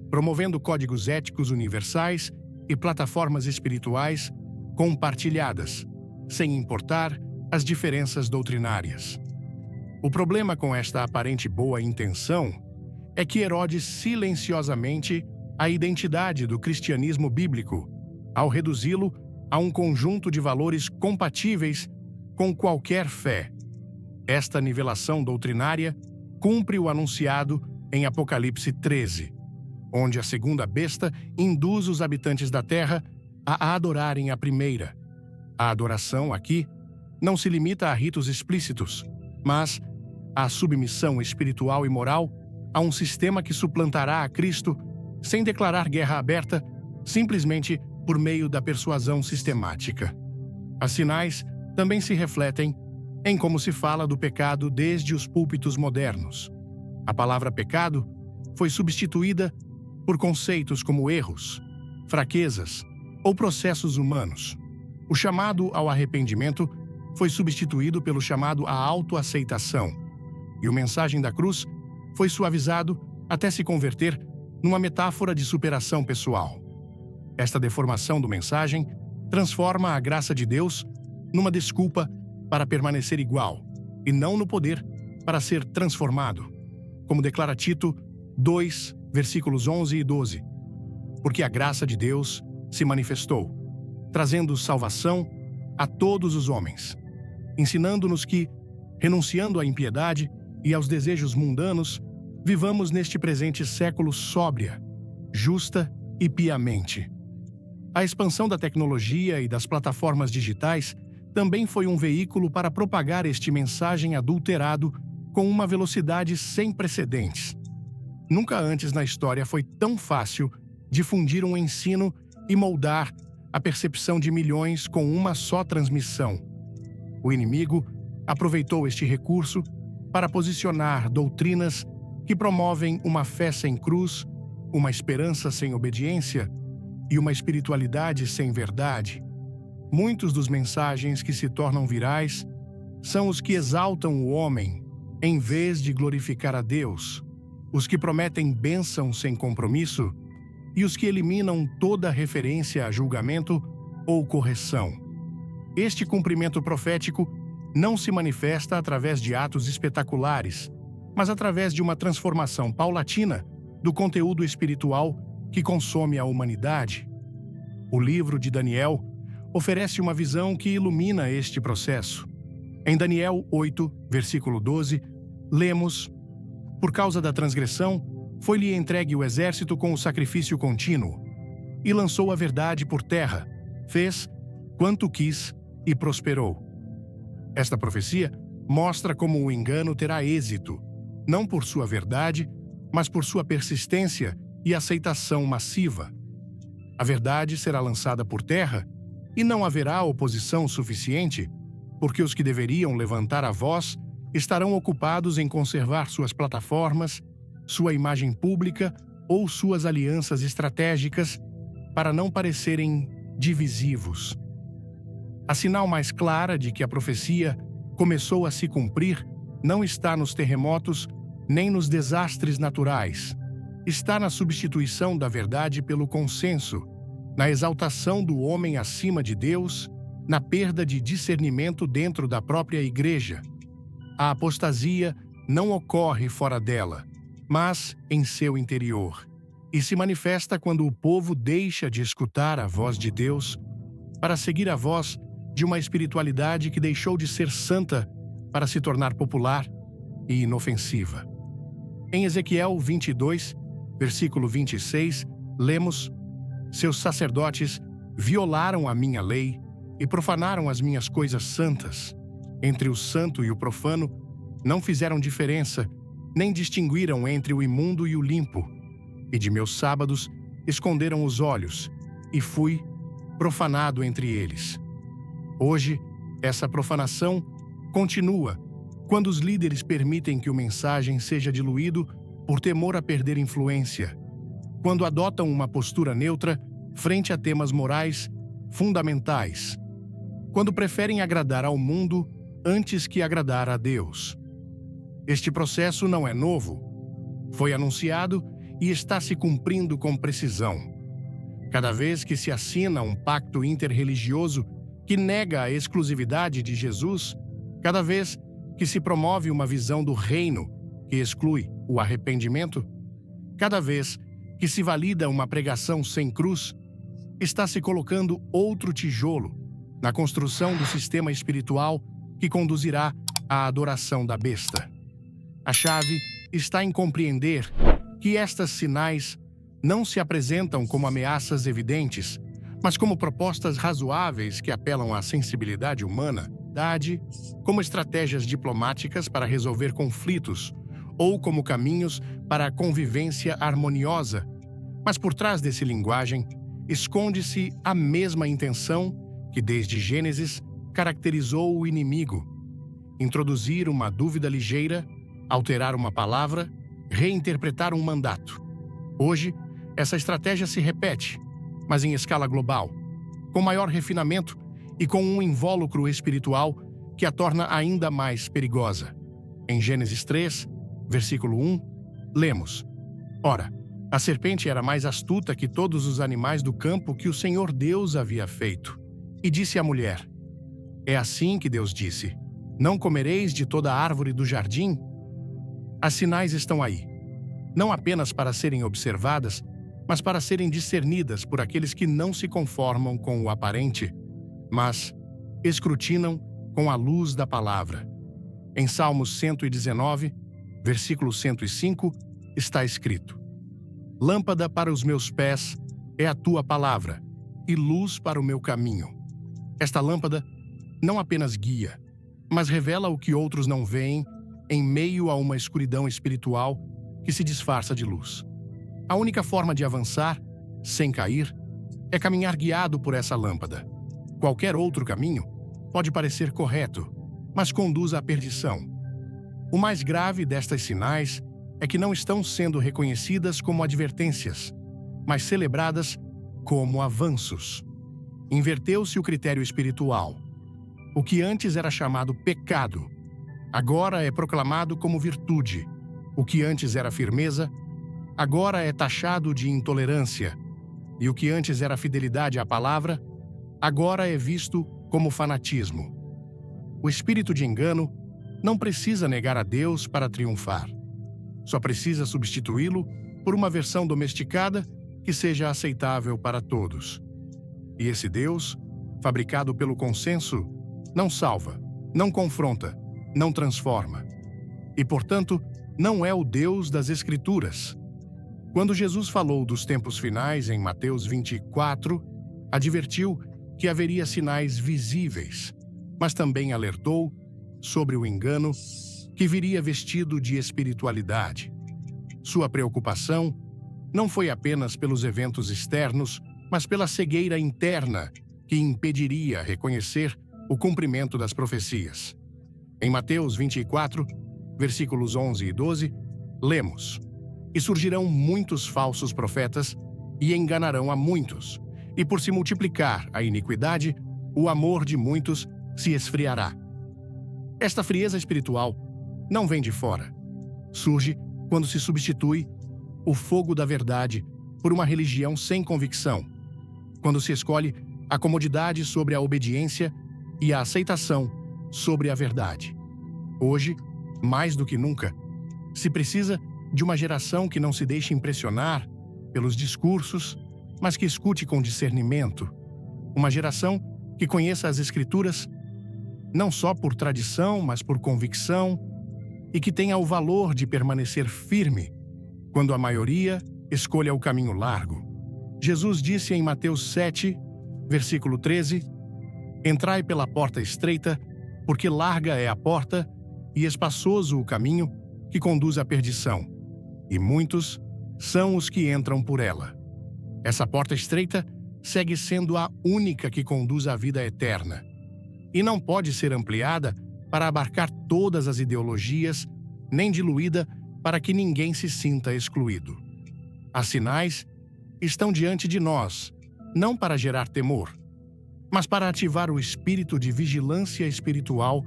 promovendo códigos éticos universais e plataformas espirituais compartilhadas, sem importar as diferenças doutrinárias. O problema com esta aparente boa intenção é que erode silenciosamente a identidade do cristianismo bíblico, ao reduzi-lo a um conjunto de valores compatíveis com qualquer fé. Esta nivelação doutrinária cumpre o anunciado em Apocalipse 13, onde a segunda besta induz os habitantes da terra a adorarem a primeira. A adoração aqui não se limita a ritos explícitos, mas à submissão espiritual e moral a um sistema que suplantará a Cristo sem declarar guerra aberta, simplesmente por meio da persuasão sistemática. As sinais também se refletem em como se fala do pecado desde os púlpitos modernos. A palavra pecado foi substituída por conceitos como erros, fraquezas ou processos humanos. O chamado ao arrependimento foi substituído pelo chamado à autoaceitação, e a mensagem da cruz foi suavizado até se converter numa metáfora de superação pessoal. Esta deformação do mensagem transforma a graça de Deus numa desculpa para permanecer igual, e não no poder para ser transformado, como declara Tito 2, versículos 11 e 12. Porque a graça de Deus se manifestou, trazendo salvação a todos os homens, ensinando-nos que, renunciando à impiedade e aos desejos mundanos, vivamos neste presente século sóbria, justa e piamente. A expansão da tecnologia e das plataformas digitais também foi um veículo para propagar este mensagem adulterado com uma velocidade sem precedentes. Nunca antes na história foi tão fácil difundir um ensino e moldar a percepção de milhões com uma só transmissão. O inimigo aproveitou este recurso para posicionar doutrinas que promovem uma fé sem cruz, uma esperança sem obediência e uma espiritualidade sem verdade. Muitos dos mensagens que se tornam virais são os que exaltam o homem em vez de glorificar a Deus, os que prometem bênção sem compromisso e os que eliminam toda referência a julgamento ou correção. Este cumprimento profético não se manifesta através de atos espetaculares, mas através de uma transformação paulatina do conteúdo espiritual que consome a humanidade. O livro de Daniel oferece uma visão que ilumina este processo. Em Daniel 8, versículo 12, lemos: por causa da transgressão, foi-lhe entregue o exército com o sacrifício contínuo, e lançou a verdade por terra, fez quanto quis e prosperou. Esta profecia mostra como o engano terá êxito, não por sua verdade, mas por sua persistência e aceitação massiva. A verdade será lançada por terra e não haverá oposição suficiente, porque os que deveriam levantar a voz estarão ocupados em conservar suas plataformas, sua imagem pública ou suas alianças estratégicas para não parecerem divisivos. A sinal mais clara de que a profecia começou a se cumprir não está nos terremotos nem nos desastres naturais. Está na substituição da verdade pelo consenso, na exaltação do homem acima de Deus, na perda de discernimento dentro da própria igreja. A apostasia não ocorre fora dela, mas em seu interior, e se manifesta quando o povo deixa de escutar a voz de Deus para seguir a voz de uma espiritualidade que deixou de ser santa para se tornar popular e inofensiva. Em Ezequiel 22, versículo 26, lemos: Seus sacerdotes violaram a minha lei e profanaram as minhas coisas santas. Entre o santo e o profano não fizeram diferença, nem distinguiram entre o imundo e o limpo. E de meus sábados esconderam os olhos, e fui profanado entre eles. Hoje, essa profanação continua quando os líderes permitem que o mensagem seja diluído por temor a perder influência, quando adotam uma postura neutra frente a temas morais fundamentais, quando preferem agradar ao mundo antes que agradar a Deus. Este processo não é novo. Foi anunciado e está se cumprindo com precisão. Cada vez que se assina um pacto interreligioso que nega a exclusividade de Jesus, cada vez que se promove uma visão do reino que exclui o arrependimento, cada vez que se valida uma pregação sem cruz, está se colocando outro tijolo na construção do sistema espiritual que conduzirá à adoração da besta. A chave está em compreender que estes sinais não se apresentam como ameaças evidentes, mas como propostas razoáveis que apelam à sensibilidade humana, como estratégias diplomáticas para resolver conflitos ou como caminhos para a convivência harmoniosa. Mas por trás desse linguagem esconde-se a mesma intenção que desde Gênesis caracterizou o inimigo: introduzir uma dúvida ligeira, alterar uma palavra, reinterpretar um mandato. Hoje, essa estratégia se repete, mas em escala global, com maior refinamento e com um invólucro espiritual que a torna ainda mais perigosa. Em Gênesis 3, versículo 1, lemos: Ora, a serpente era mais astuta que todos os animais do campo que o Senhor Deus havia feito. E disse à mulher: É assim que Deus disse: Não comereis de toda a árvore do jardim? As sinais estão aí, não apenas para serem observadas, mas para serem discernidas por aqueles que não se conformam com o aparente, mas escrutinam com a luz da palavra. Em Salmos 119, versículo 105, está escrito: Lâmpada para os meus pés é a tua palavra, e luz para o meu caminho. Esta lâmpada não apenas guia, mas revela o que outros não veem em meio a uma escuridão espiritual que se disfarça de luz. A única forma de avançar, sem cair, é caminhar guiado por essa lâmpada. Qualquer outro caminho pode parecer correto, mas conduz à perdição. O mais grave destas sinais é que não estão sendo reconhecidas como advertências, mas celebradas como avanços. Inverteu-se o critério espiritual. O que antes era chamado pecado, agora é proclamado como virtude. O que antes era firmeza, agora é taxado de intolerância. E o que antes era fidelidade à palavra, agora é visto como fanatismo. O espírito de engano não precisa negar a Deus para triunfar. Só precisa substituí-lo por uma versão domesticada que seja aceitável para todos. E esse Deus, fabricado pelo consenso, não salva, não confronta, não transforma. E, portanto, não é o Deus das Escrituras. Quando Jesus falou dos tempos finais em Mateus 24, advertiu que haveria sinais visíveis, mas também alertou sobre o engano que viria vestido de espiritualidade. Sua preocupação não foi apenas pelos eventos externos, mas pela cegueira interna que impediria reconhecer o cumprimento das profecias. Em Mateus 24, versículos 11 e 12, lemos: E surgirão muitos falsos profetas e enganarão a muitos, e por se multiplicar a iniquidade, o amor de muitos se esfriará. Esta frieza espiritual não vem de fora. Surge quando se substitui o fogo da verdade por uma religião sem convicção, quando se escolhe a comodidade sobre a obediência e a aceitação sobre a verdade. Hoje, mais do que nunca, se precisa de uma geração que não se deixe impressionar pelos discursos, mas que escute com discernimento. Uma geração que conheça as Escrituras não só por tradição, mas por convicção, e que tenha o valor de permanecer firme quando a maioria escolha o caminho largo. Jesus disse em Mateus 7, versículo 13: Entrai pela porta estreita, porque larga é a porta e espaçoso o caminho que conduz à perdição, e muitos são os que entram por ela. Essa porta estreita segue sendo a única que conduz à vida eterna, e não pode ser ampliada para abarcar todas as ideologias, nem diluída para que ninguém se sinta excluído. As sinais estão diante de nós, não para gerar temor, mas para ativar o espírito de vigilância espiritual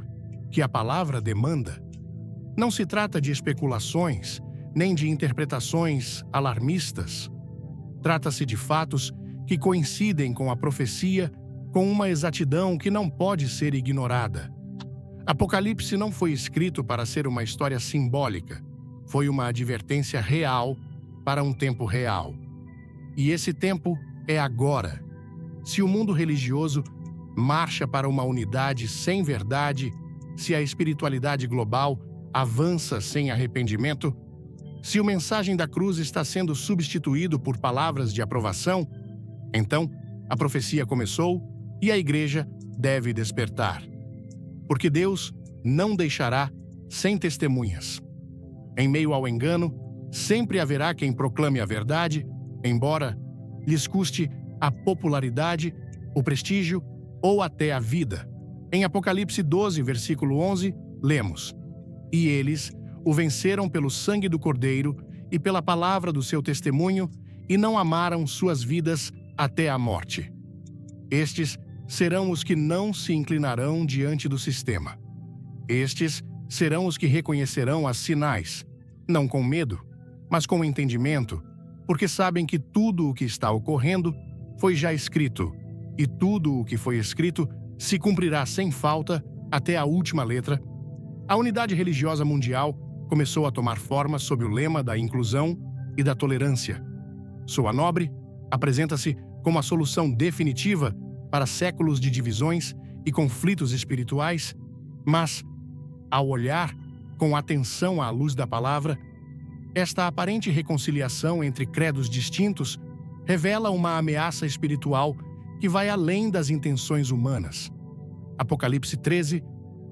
que a palavra demanda. Não se trata de especulações, nem de interpretações alarmistas. Trata-se de fatos que coincidem com a profecia com uma exatidão que não pode ser ignorada. Apocalipse não foi escrito para ser uma história simbólica, foi uma advertência real para um tempo real. E esse tempo é agora. Se o mundo religioso marcha para uma unidade sem verdade, se a espiritualidade global avança sem arrependimento, se o mensagem da cruz está sendo substituído por palavras de aprovação, então a profecia começou e a igreja deve despertar. Porque Deus não deixará sem testemunhas. Em meio ao engano, sempre haverá quem proclame a verdade, embora lhes custe a popularidade, o prestígio ou até a vida. Em Apocalipse 12, versículo 11, lemos: E eles o venceram pelo sangue do Cordeiro e pela palavra do seu testemunho, e não amaram suas vidas até a morte. Estes serão os que não se inclinarão diante do sistema. Estes serão os que reconhecerão as sinais, não com medo, mas com entendimento, porque sabem que tudo o que está ocorrendo foi já escrito, e tudo o que foi escrito se cumprirá sem falta até a última letra. A unidade religiosa mundial começou a tomar forma sob o lema da inclusão e da tolerância. Soa nobre, apresenta-se como a solução definitiva para séculos de divisões e conflitos espirituais, mas, ao olhar com atenção à luz da palavra, esta aparente reconciliação entre credos distintos revela uma ameaça espiritual que vai além das intenções humanas. Apocalipse 13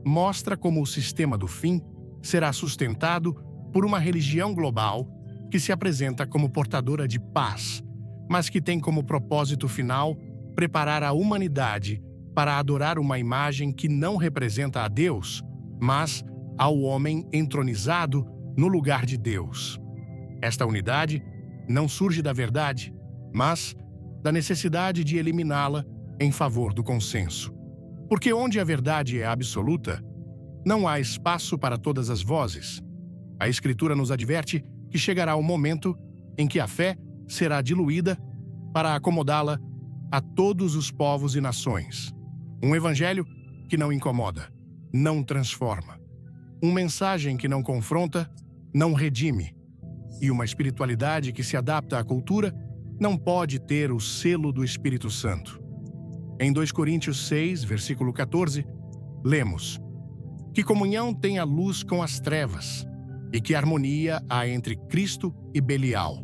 mostra como o sistema do fim será sustentado por uma religião global que se apresenta como portadora de paz, mas que tem como propósito final preparar a humanidade para adorar uma imagem que não representa a Deus, mas ao homem entronizado no lugar de Deus. Esta unidade não surge da verdade, mas da necessidade de eliminá-la em favor do consenso. Porque onde a verdade é absoluta, não há espaço para todas as vozes. A Escritura nos adverte que chegará o momento em que a fé será diluída para acomodá-la a todos os povos e nações. Um evangelho que não incomoda, não transforma. Uma mensagem que não confronta, não redime. E uma espiritualidade que se adapta à cultura não pode ter o selo do Espírito Santo. Em 2 Coríntios 6, versículo 14, lemos: Que comunhão tem a luz com as trevas, e que harmonia há entre Cristo e Belial.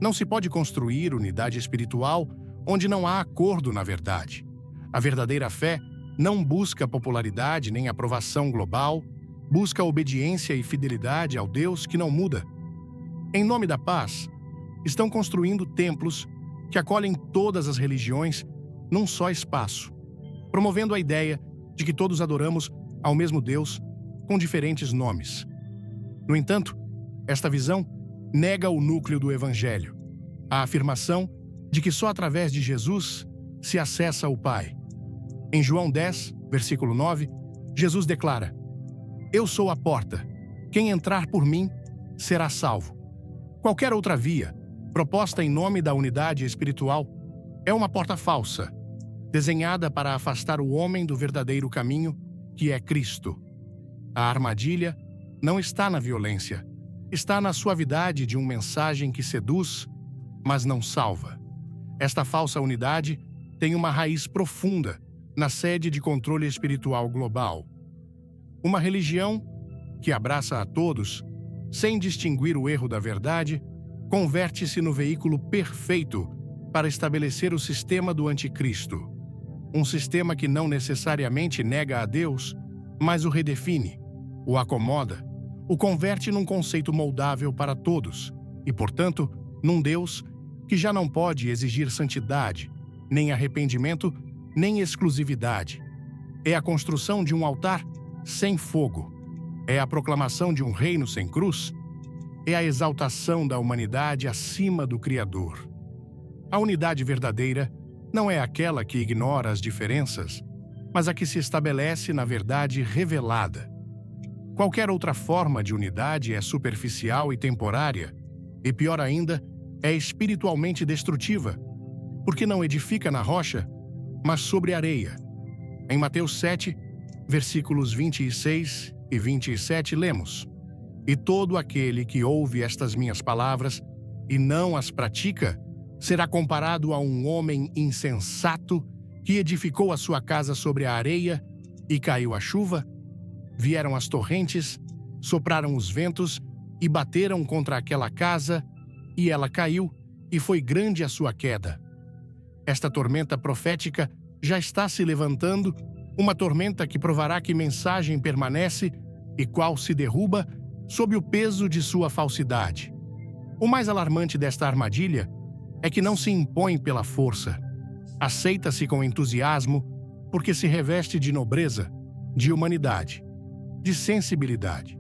Não se pode construir unidade espiritual onde não há acordo na verdade. A verdadeira fé não busca popularidade nem aprovação global, busca obediência e fidelidade ao Deus que não muda. Em nome da paz, estão construindo templos que acolhem todas as religiões num só espaço, promovendo a ideia de que todos adoramos ao mesmo Deus com diferentes nomes. No entanto, esta visão nega o núcleo do Evangelho, a afirmação de que só através de Jesus se acessa o Pai. Em João 10, versículo 9, Jesus declara: Eu sou a porta. Quem entrar por mim será salvo. Qualquer outra via, proposta em nome da unidade espiritual, é uma porta falsa, desenhada para afastar o homem do verdadeiro caminho, que é Cristo. A armadilha não está na violência, está na suavidade de uma mensagem que seduz, mas não salva. Esta falsa unidade tem uma raiz profunda na sede de controle espiritual global. Uma religião que abraça a todos, sem distinguir o erro da verdade, converte-se no veículo perfeito para estabelecer o sistema do anticristo. Um sistema que não necessariamente nega a Deus, mas o redefine, o acomoda, o converte num conceito moldável para todos e, portanto, num Deus que já não pode exigir santidade, nem arrependimento, nem exclusividade. É a construção de um altar sem fogo. É a proclamação de um reino sem cruz. É a exaltação da humanidade acima do Criador. A unidade verdadeira não é aquela que ignora as diferenças, mas a que se estabelece na verdade revelada. Qualquer outra forma de unidade é superficial e temporária, e pior ainda, é espiritualmente destrutiva, porque não edifica na rocha, mas sobre areia. Em Mateus 7, versículos 26 e 27, lemos: E todo aquele que ouve estas minhas palavras e não as pratica, será comparado a um homem insensato que edificou a sua casa sobre a areia e caiu a chuva, vieram as torrentes, sopraram os ventos e bateram contra aquela casa, e ela caiu, e foi grande a sua queda. Esta tormenta profética já está se levantando, uma tormenta que provará que mensagem permanece e qual se derruba sob o peso de sua falsidade. O mais alarmante desta armadilha é que não se impõe pela força. Aceita-se com entusiasmo porque se reveste de nobreza, de humanidade, de sensibilidade.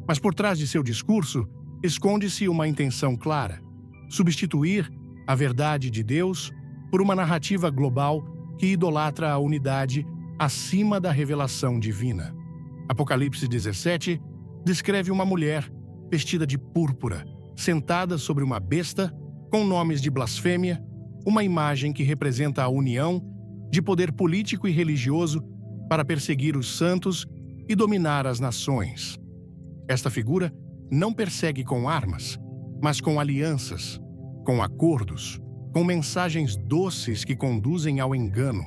Mas por trás de seu discurso esconde-se uma intenção clara: substituir a verdade de Deus por uma narrativa global que idolatra a unidade acima da revelação divina. Apocalipse 17 descreve uma mulher vestida de púrpura, sentada sobre uma besta com nomes de blasfêmia, uma imagem que representa a união de poder político e religioso para perseguir os santos e dominar as nações. Esta figura não persegue com armas, mas com alianças, com acordos, com mensagens doces que conduzem ao engano.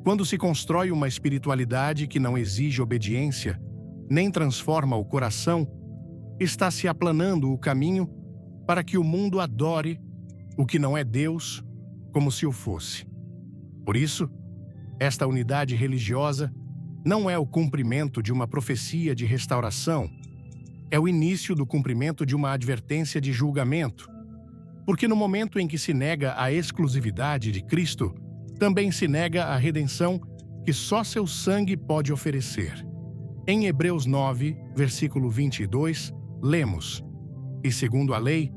Quando se constrói uma espiritualidade que não exige obediência, nem transforma o coração, está se aplanando o caminho para que o mundo adore o que não é Deus como se o fosse. Por isso, esta unidade religiosa não é o cumprimento de uma profecia de restauração, é o início do cumprimento de uma advertência de julgamento, porque no momento em que se nega a exclusividade de Cristo, também se nega a redenção que só seu sangue pode oferecer. Em Hebreus 9, versículo 22, lemos: E segundo a lei,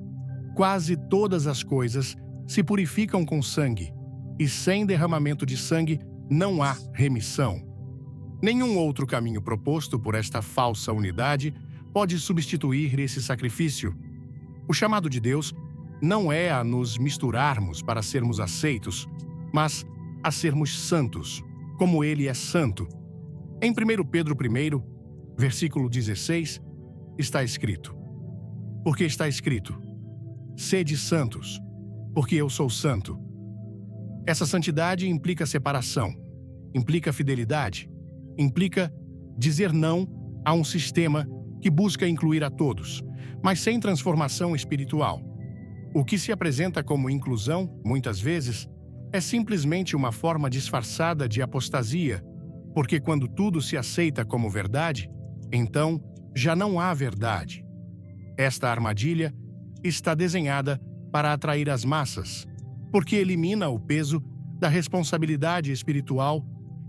quase todas as coisas se purificam com sangue, e sem derramamento de sangue não há remissão. Nenhum outro caminho proposto por esta falsa unidade pode substituir esse sacrifício. O chamado de Deus não é a nos misturarmos para sermos aceitos, mas a sermos santos, como Ele é santo. Em 1 Pedro 1, versículo 16, está escrito: Porque está escrito: Sede santos, porque eu sou santo. Essa santidade implica separação, implica fidelidade, implica dizer não a um sistema que busca incluir a todos, mas sem transformação espiritual. O que se apresenta como inclusão, muitas vezes, é simplesmente uma forma disfarçada de apostasia, porque quando tudo se aceita como verdade, então já não há verdade. Esta armadilha está desenhada para atrair as massas, porque elimina o peso da responsabilidade espiritual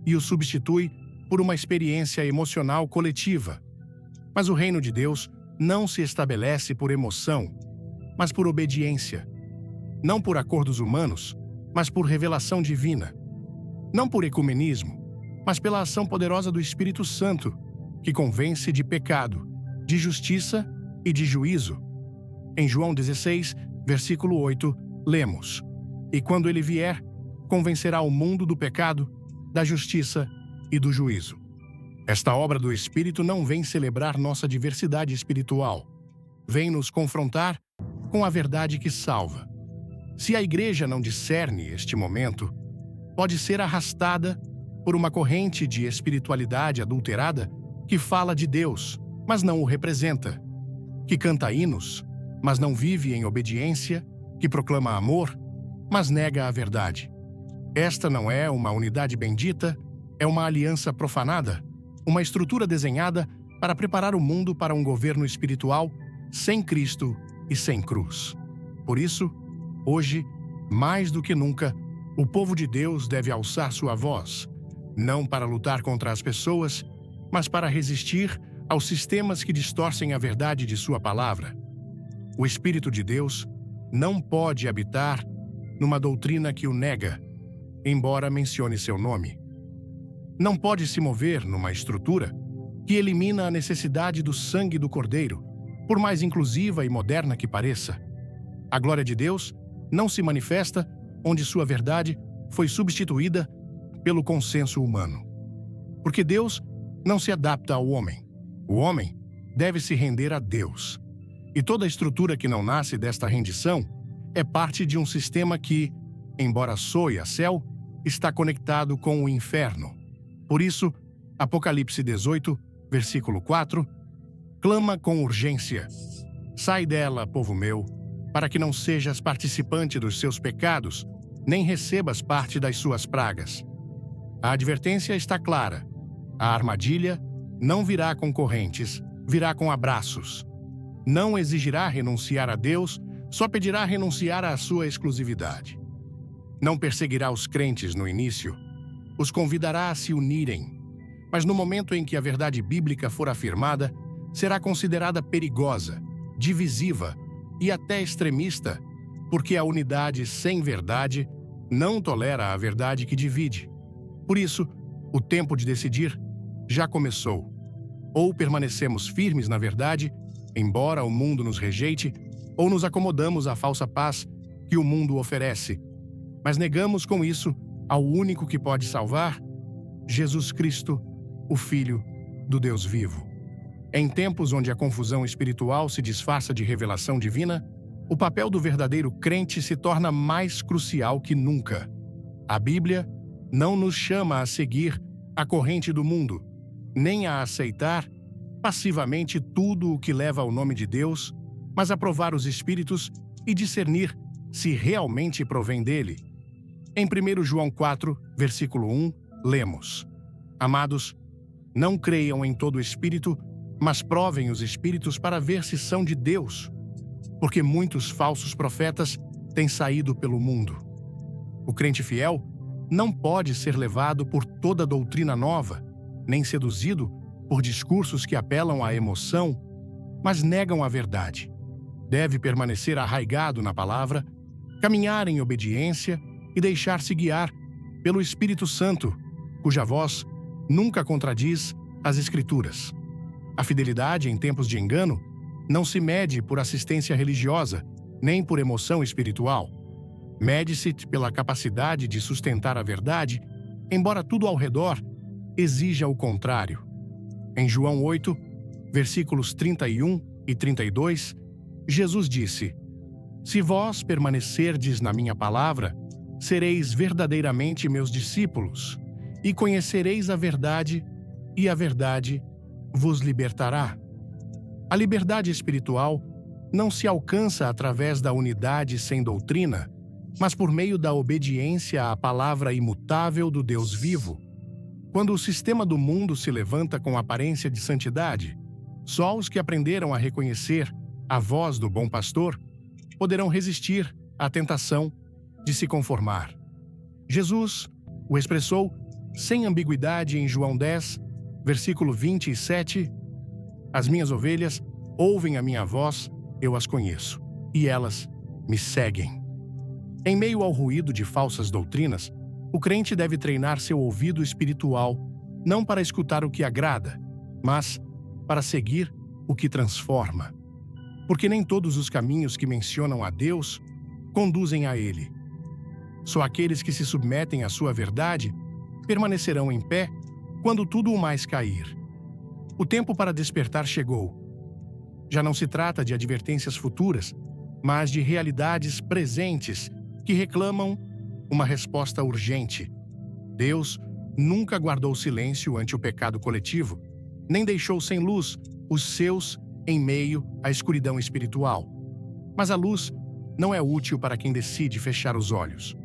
e o substitui por uma experiência emocional coletiva. Mas o reino de Deus não se estabelece por emoção, mas por obediência. Não por acordos humanos, mas por revelação divina. Não por ecumenismo, mas pela ação poderosa do Espírito Santo, que convence de pecado, de justiça e de juízo. Em João 16, versículo 8, lemos: E quando ele vier, convencerá o mundo do pecado, da justiça e do juízo. Esta obra do Espírito não vem celebrar nossa diversidade espiritual. Vem nos confrontar com a verdade que salva. Se a igreja não discerne este momento, pode ser arrastada por uma corrente de espiritualidade adulterada que fala de Deus, mas não o representa, que canta hinos, mas não vive em obediência, que proclama amor, mas nega a verdade. Esta não é uma unidade bendita, é uma aliança profanada, uma estrutura desenhada para preparar o mundo para um governo espiritual sem Cristo e sem cruz. Por isso, hoje, mais do que nunca, o povo de Deus deve alçar sua voz, não para lutar contra as pessoas, mas para resistir aos sistemas que distorcem a verdade de sua palavra. O Espírito de Deus não pode habitar numa doutrina que o nega, embora mencione seu nome. Não pode se mover numa estrutura que elimina a necessidade do sangue do Cordeiro, por mais inclusiva e moderna que pareça. A glória de Deus não se manifesta onde sua verdade foi substituída pelo consenso humano. Porque Deus não se adapta ao homem. O homem deve se render a Deus. E toda estrutura que não nasce desta rendição é parte de um sistema que, embora soe a céu, está conectado com o inferno. Por isso, Apocalipse 18, versículo 4, clama com urgência: sai dela, povo meu, para que não sejas participante dos seus pecados, nem recebas parte das suas pragas. A advertência está clara. A armadilha não virá com correntes, virá com abraços. Não exigirá renunciar a Deus, só pedirá renunciar à sua exclusividade. Não perseguirá os crentes no início, os convidará a se unirem. Mas no momento em que a verdade bíblica for afirmada, será considerada perigosa, divisiva e até extremista, porque a unidade sem verdade não tolera a verdade que divide. Por isso, o tempo de decidir já começou. Ou permanecemos firmes na verdade, embora o mundo nos rejeite, ou nos acomodamos à falsa paz que o mundo oferece. Mas negamos com isso ao único que pode salvar, Jesus Cristo, o Filho do Deus vivo. Em tempos onde a confusão espiritual se disfarça de revelação divina, o papel do verdadeiro crente se torna mais crucial que nunca. A Bíblia não nos chama a seguir a corrente do mundo, nem a aceitar passivamente tudo o que leva ao nome de Deus, mas a provar os espíritos e discernir se realmente provém dele. Em 1 João 4, versículo 1, lemos: Amados, não creiam em todo espírito, mas provem os espíritos para ver se são de Deus, porque muitos falsos profetas têm saído pelo mundo. O crente fiel não pode ser levado por toda doutrina nova, nem seduzido por discursos que apelam à emoção, mas negam a verdade. Deve permanecer arraigado na palavra, caminhar em obediência e deixar-se guiar pelo Espírito Santo, cuja voz nunca contradiz as Escrituras. A fidelidade em tempos de engano não se mede por assistência religiosa, nem por emoção espiritual. Mede-se pela capacidade de sustentar a verdade, embora tudo ao redor exija o contrário. Em João 8, versículos 31 e 32, Jesus disse: Se vós permanecerdes na minha palavra, sereis verdadeiramente meus discípulos, e conhecereis a verdade, e a verdade vos libertará. A liberdade espiritual não se alcança através da unidade sem doutrina, mas por meio da obediência à palavra imutável do Deus vivo. Quando o sistema do mundo se levanta com aparência de santidade, só os que aprenderam a reconhecer a voz do bom pastor poderão resistir à tentação de se conformar. Jesus o expressou sem ambiguidade em João 10, versículo 27, As minhas ovelhas ouvem a minha voz, eu as conheço, e elas me seguem. Em meio ao ruído de falsas doutrinas, o crente deve treinar seu ouvido espiritual, não para escutar o que agrada, mas para seguir o que transforma. Porque nem todos os caminhos que mencionam a Deus conduzem a Ele. Só aqueles que se submetem à sua verdade permanecerão em pé quando tudo o mais cair. O tempo para despertar chegou. Já não se trata de advertências futuras, mas de realidades presentes que reclamam uma resposta urgente. Deus nunca guardou silêncio ante o pecado coletivo, nem deixou sem luz os seus em meio à escuridão espiritual. Mas a luz não é útil para quem decide fechar os olhos.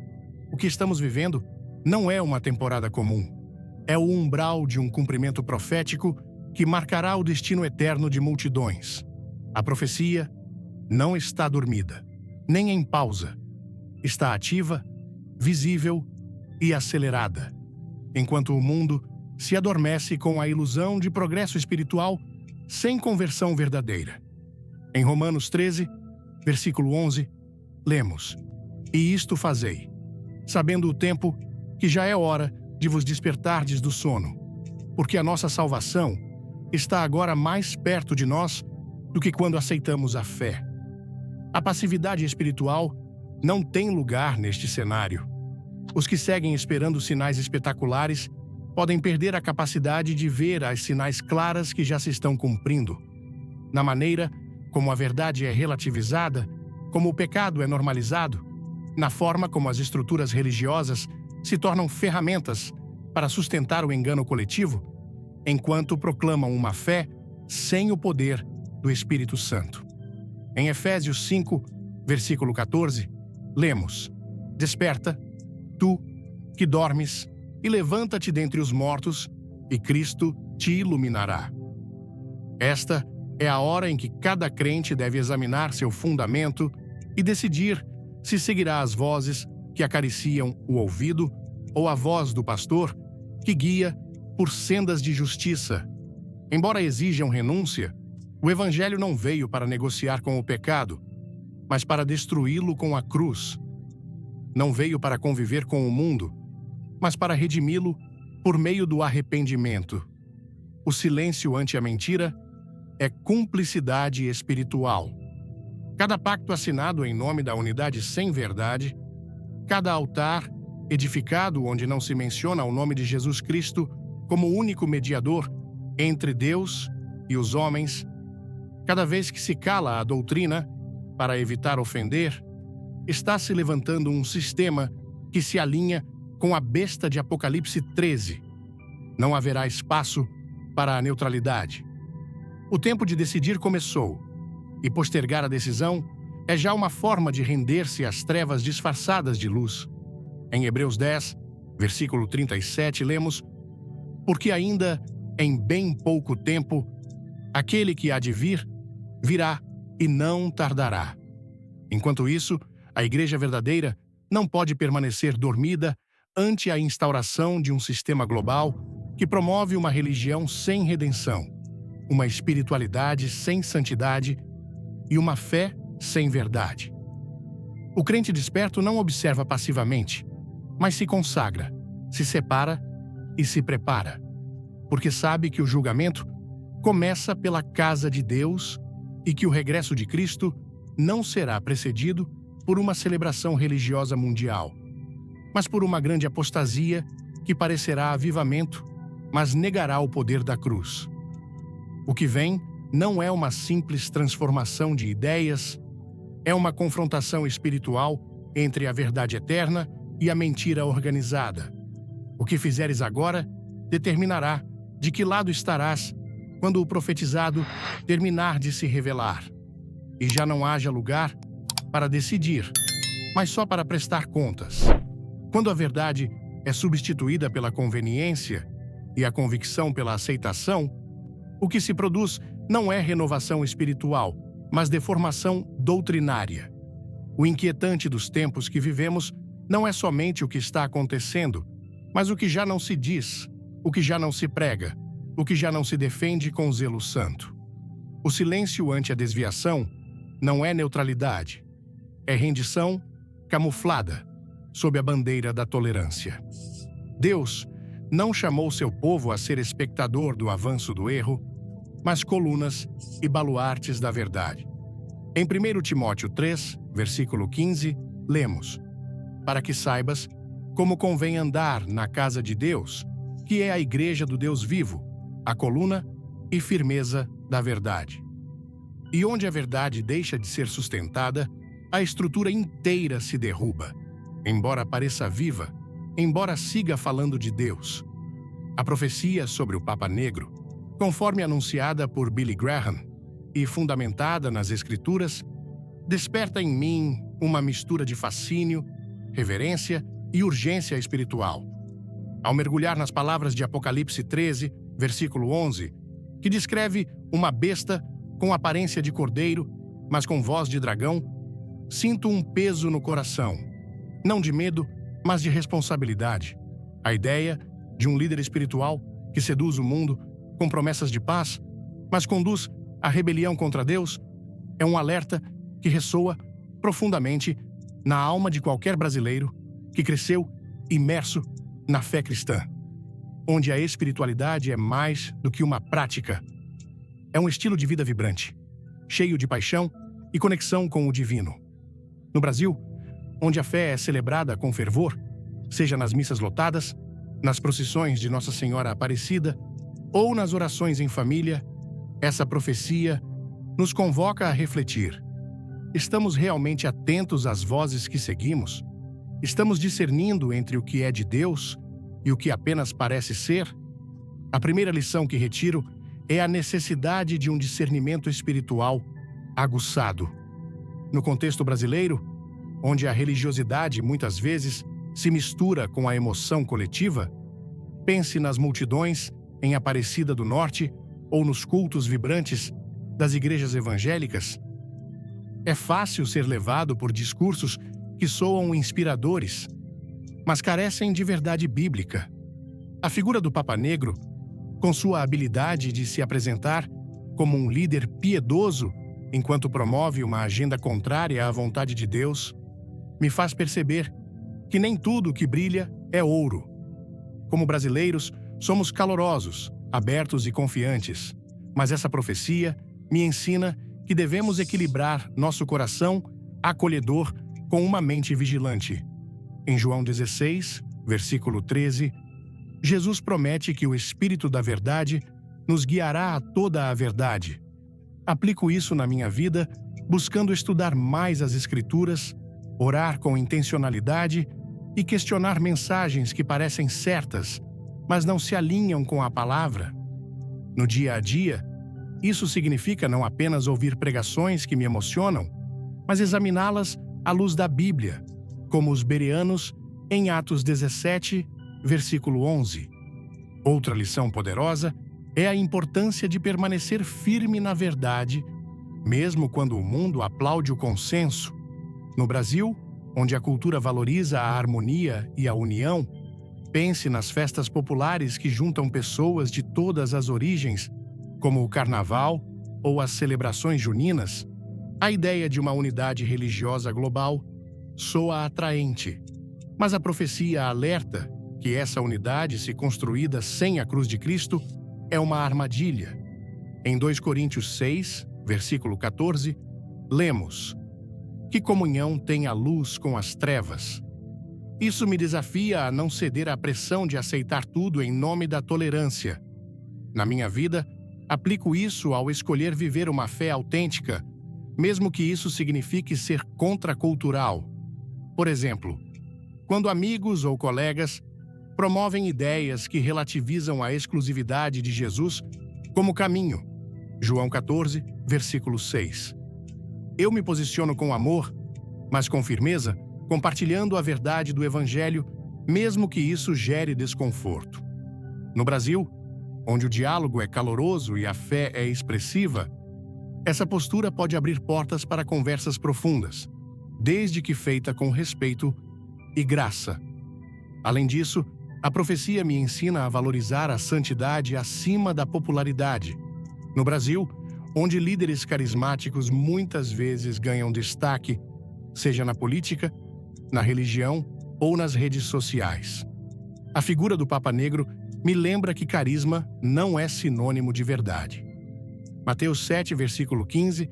O que estamos vivendo não é uma temporada comum. É o umbral de um cumprimento profético que marcará o destino eterno de multidões. A profecia não está dormida, nem em pausa. Está ativa, visível e acelerada, enquanto o mundo se adormece com a ilusão de progresso espiritual sem conversão verdadeira. Em Romanos 13, versículo 11, lemos: "E isto fazei, sabendo o tempo que já é hora de vos despertardes do sono, porque a nossa salvação está agora mais perto de nós do que quando aceitamos a fé." A passividade espiritual não tem lugar neste cenário. Os que seguem esperando sinais espetaculares podem perder a capacidade de ver as sinais claras que já se estão cumprindo. Na maneira como a verdade é relativizada, como o pecado é normalizado, na forma como as estruturas religiosas se tornam ferramentas para sustentar o engano coletivo, enquanto proclamam uma fé sem o poder do Espírito Santo. Em Efésios 5, versículo 14, lemos: "Desperta, tu que dormes, e levanta-te dentre os mortos, e Cristo te iluminará." Esta é a hora em que cada crente deve examinar seu fundamento e decidir se seguirá as vozes que acariciam o ouvido ou a voz do pastor que guia por sendas de justiça. Embora exijam renúncia, o Evangelho não veio para negociar com o pecado, mas para destruí-lo com a cruz. Não veio para conviver com o mundo, mas para redimi-lo por meio do arrependimento. O silêncio ante a mentira é cumplicidade espiritual. Cada pacto assinado em nome da unidade sem verdade, cada altar edificado onde não se menciona o nome de Jesus Cristo como único mediador entre Deus e os homens, cada vez que se cala a doutrina para evitar ofender, está se levantando um sistema que se alinha com a besta de Apocalipse 13. Não haverá espaço para a neutralidade. O tempo de decidir começou, e postergar a decisão é já uma forma de render-se às trevas disfarçadas de luz. Em Hebreus 10, versículo 37, lemos: "Porque ainda em bem pouco tempo, aquele que há de vir, virá e não tardará." Enquanto isso, a Igreja verdadeira não pode permanecer dormida ante a instauração de um sistema global que promove uma religião sem redenção, uma espiritualidade sem santidade e uma fé sem verdade. O crente desperto não observa passivamente, mas se consagra, se separa e se prepara, porque sabe que o julgamento começa pela casa de Deus e que o regresso de Cristo não será precedido por uma celebração religiosa mundial, mas por uma grande apostasia que parecerá avivamento, mas negará o poder da cruz. O que vem não é uma simples transformação de ideias, é uma confrontação espiritual entre a verdade eterna e a mentira organizada. O que fizeres agora determinará de que lado estarás quando o profetizado terminar de se revelar, e já não haja lugar para decidir, mas só para prestar contas. Quando a verdade é substituída pela conveniência e a convicção pela aceitação, o que se produz não é renovação espiritual, mas deformação doutrinária. O inquietante dos tempos que vivemos não é somente o que está acontecendo, mas o que já não se diz, o que já não se prega, o que já não se defende com zelo santo. O silêncio ante a desviação não é neutralidade, é rendição camuflada sob a bandeira da tolerância. Deus não chamou seu povo a ser espectador do avanço do erro, mas colunas e baluartes da verdade. Em 1 Timóteo 3, versículo 15, lemos: "Para que saibas como convém andar na casa de Deus, que é a igreja do Deus vivo, a coluna e firmeza da verdade." E onde a verdade deixa de ser sustentada, a estrutura inteira se derruba, embora pareça viva, embora siga falando de Deus. A profecia sobre o Papa Negro, conforme anunciada por Billy Graham e fundamentada nas Escrituras, desperta em mim uma mistura de fascínio, reverência e urgência espiritual. Ao mergulhar nas palavras de Apocalipse 13, versículo 11, que descreve uma besta com aparência de cordeiro, mas com voz de dragão, sinto um peso no coração, não de medo, mas de responsabilidade. A ideia de um líder espiritual que seduz o mundo com promessas de paz, mas conduz à rebelião contra Deus, é um alerta que ressoa profundamente na alma de qualquer brasileiro que cresceu imerso na fé cristã, onde a espiritualidade é mais do que uma prática. É um estilo de vida vibrante, cheio de paixão e conexão com o divino. No Brasil, onde a fé é celebrada com fervor, seja nas missas lotadas, nas procissões de Nossa Senhora Aparecida ou nas orações em família, essa profecia nos convoca a refletir. Estamos realmente atentos às vozes que seguimos? Estamos discernindo entre o que é de Deus e o que apenas parece ser? A primeira lição que retiro é a necessidade de um discernimento espiritual aguçado. No contexto brasileiro, onde a religiosidade muitas vezes se mistura com a emoção coletiva, pense nas multidões em Aparecida do Norte ou nos cultos vibrantes das igrejas evangélicas. É fácil ser levado por discursos que soam inspiradores, mas carecem de verdade bíblica. A figura do Papa Negro, com sua habilidade de se apresentar como um líder piedoso enquanto promove uma agenda contrária à vontade de Deus, me faz perceber que nem tudo que brilha é ouro. Como brasileiros, somos calorosos, abertos e confiantes, mas essa profecia me ensina que devemos equilibrar nosso coração acolhedor com uma mente vigilante. Em João 16, versículo 13, Jesus promete que o Espírito da Verdade nos guiará a toda a verdade. Aplico isso na minha vida, buscando estudar mais as Escrituras, orar com intencionalidade e questionar mensagens que parecem certas, mas não se alinham com a palavra. No dia a dia, isso significa não apenas ouvir pregações que me emocionam, mas examiná-las à luz da Bíblia, como os bereanos em Atos 17, versículo 11. Outra lição poderosa é a importância de permanecer firme na verdade, mesmo quando o mundo aplaude o consenso. No Brasil, onde a cultura valoriza a harmonia e a união, pense nas festas populares que juntam pessoas de todas as origens, como o Carnaval ou as celebrações juninas. A ideia de uma unidade religiosa global soa atraente, mas a profecia alerta que essa unidade, se construída sem a cruz de Cristo, é uma armadilha. Em 2 Coríntios 6, versículo 14, lemos: "Que comunhão tem a luz com as trevas?" Isso me desafia a não ceder à pressão de aceitar tudo em nome da tolerância. Na minha vida, aplico isso ao escolher viver uma fé autêntica, mesmo que isso signifique ser contracultural. Por exemplo, quando amigos ou colegas promovem ideias que relativizam a exclusividade de Jesus como caminho, João 14, versículo 6. Eu me posiciono com amor, mas com firmeza, compartilhando a verdade do Evangelho, mesmo que isso gere desconforto. No Brasil, onde o diálogo é caloroso e a fé é expressiva, essa postura pode abrir portas para conversas profundas, desde que feita com respeito e graça. Além disso, a profecia me ensina a valorizar a santidade acima da popularidade. No Brasil, onde líderes carismáticos muitas vezes ganham destaque, seja na política, na religião ou nas redes sociais. A figura do Papa Negro me lembra que carisma não é sinônimo de verdade. Mateus 7, versículo 15,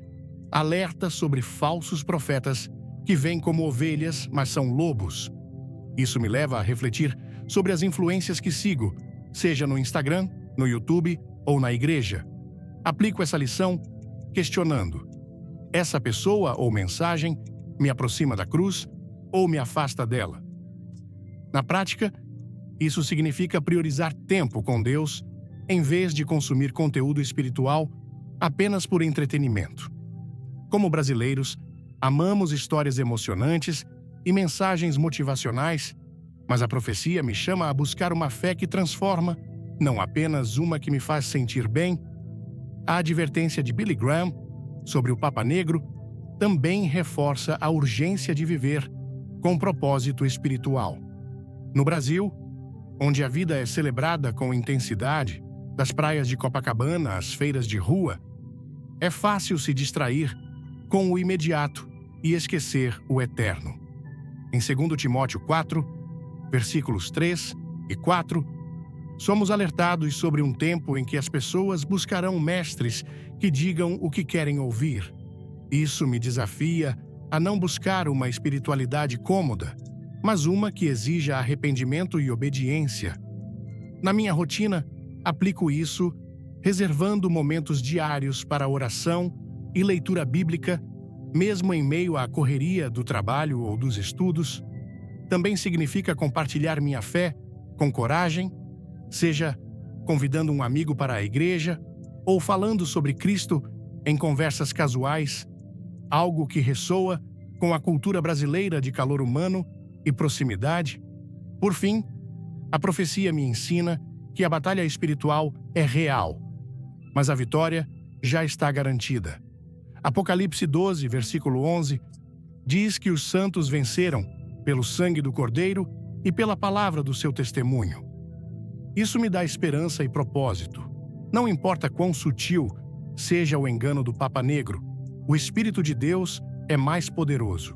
alerta sobre falsos profetas que vêm como ovelhas, mas são lobos. Isso me leva a refletir sobre as influências que sigo, seja no Instagram, no YouTube ou na igreja. Aplico essa lição questionando: essa pessoa ou mensagem me aproxima da cruz ou me afasta dela? Na prática, isso significa priorizar tempo com Deus em vez de consumir conteúdo espiritual apenas por entretenimento. Como brasileiros, Amamos histórias emocionantes e mensagens motivacionais, mas a profecia me chama a buscar uma fé que transforma, não apenas uma que me faz sentir bem. A advertência de Billy Graham sobre o Papa Negro também reforça a urgência de viver com propósito espiritual. No Brasil, onde a vida é celebrada com intensidade, das praias de Copacabana às feiras de rua, é fácil se distrair com o imediato e esquecer o eterno. Em 2 Timóteo 4, versículos 3 e 4, somos alertados sobre um tempo em que as pessoas buscarão mestres que digam o que querem ouvir. Isso me desafia a não buscar uma espiritualidade cômoda, mas uma que exija arrependimento e obediência. Na minha rotina, aplico isso reservando momentos diários para oração e leitura bíblica, mesmo em meio à correria do trabalho ou dos estudos. Também significa compartilhar minha fé com coragem, seja convidando um amigo para a igreja ou falando sobre Cristo em conversas casuais, algo que ressoa com a cultura brasileira de calor humano e proximidade. Por fim, a profecia me ensina que a batalha espiritual é real, mas a vitória já está garantida. Apocalipse 12, versículo 11, diz que os santos venceram pelo sangue do Cordeiro e pela palavra do seu testemunho. Isso me dá esperança e propósito. Não importa quão sutil seja o engano do Papa Negro, o Espírito de Deus é mais poderoso.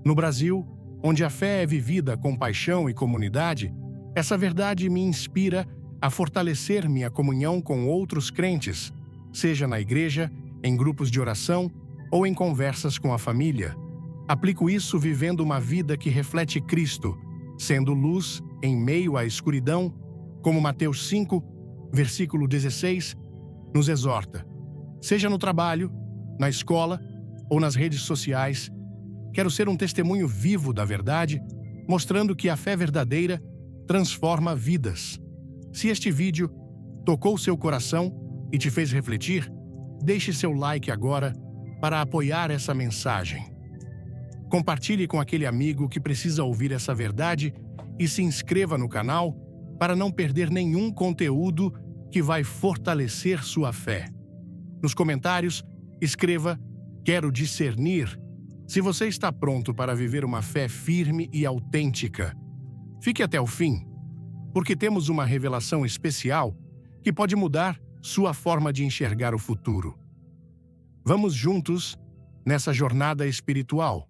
No Brasil, onde a fé é vivida com paixão e comunidade, essa verdade me inspira a fortalecer minha comunhão com outros crentes, seja na igreja, em grupos de oração ou em conversas com a família. Aplico isso vivendo uma vida que reflete Cristo, sendo luz em meio à escuridão, como Mateus 5, versículo 16, nos exorta. Seja no trabalho, na escola ou nas redes sociais, quero ser um testemunho vivo da verdade, mostrando que a fé verdadeira transforma vidas. Se este vídeo tocou seu coração e te fez refletir, deixe seu like agora para apoiar essa mensagem. Compartilhe com aquele amigo que precisa ouvir essa verdade e se inscreva no canal para não perder nenhum conteúdo que vai fortalecer sua fé. Nos comentários, escreva "Quero discernir" se você está pronto para viver uma fé firme e autêntica. Fique até o fim, porque temos uma revelação especial que pode mudar sua forma de enxergar o futuro. Vamos juntos nessa jornada espiritual.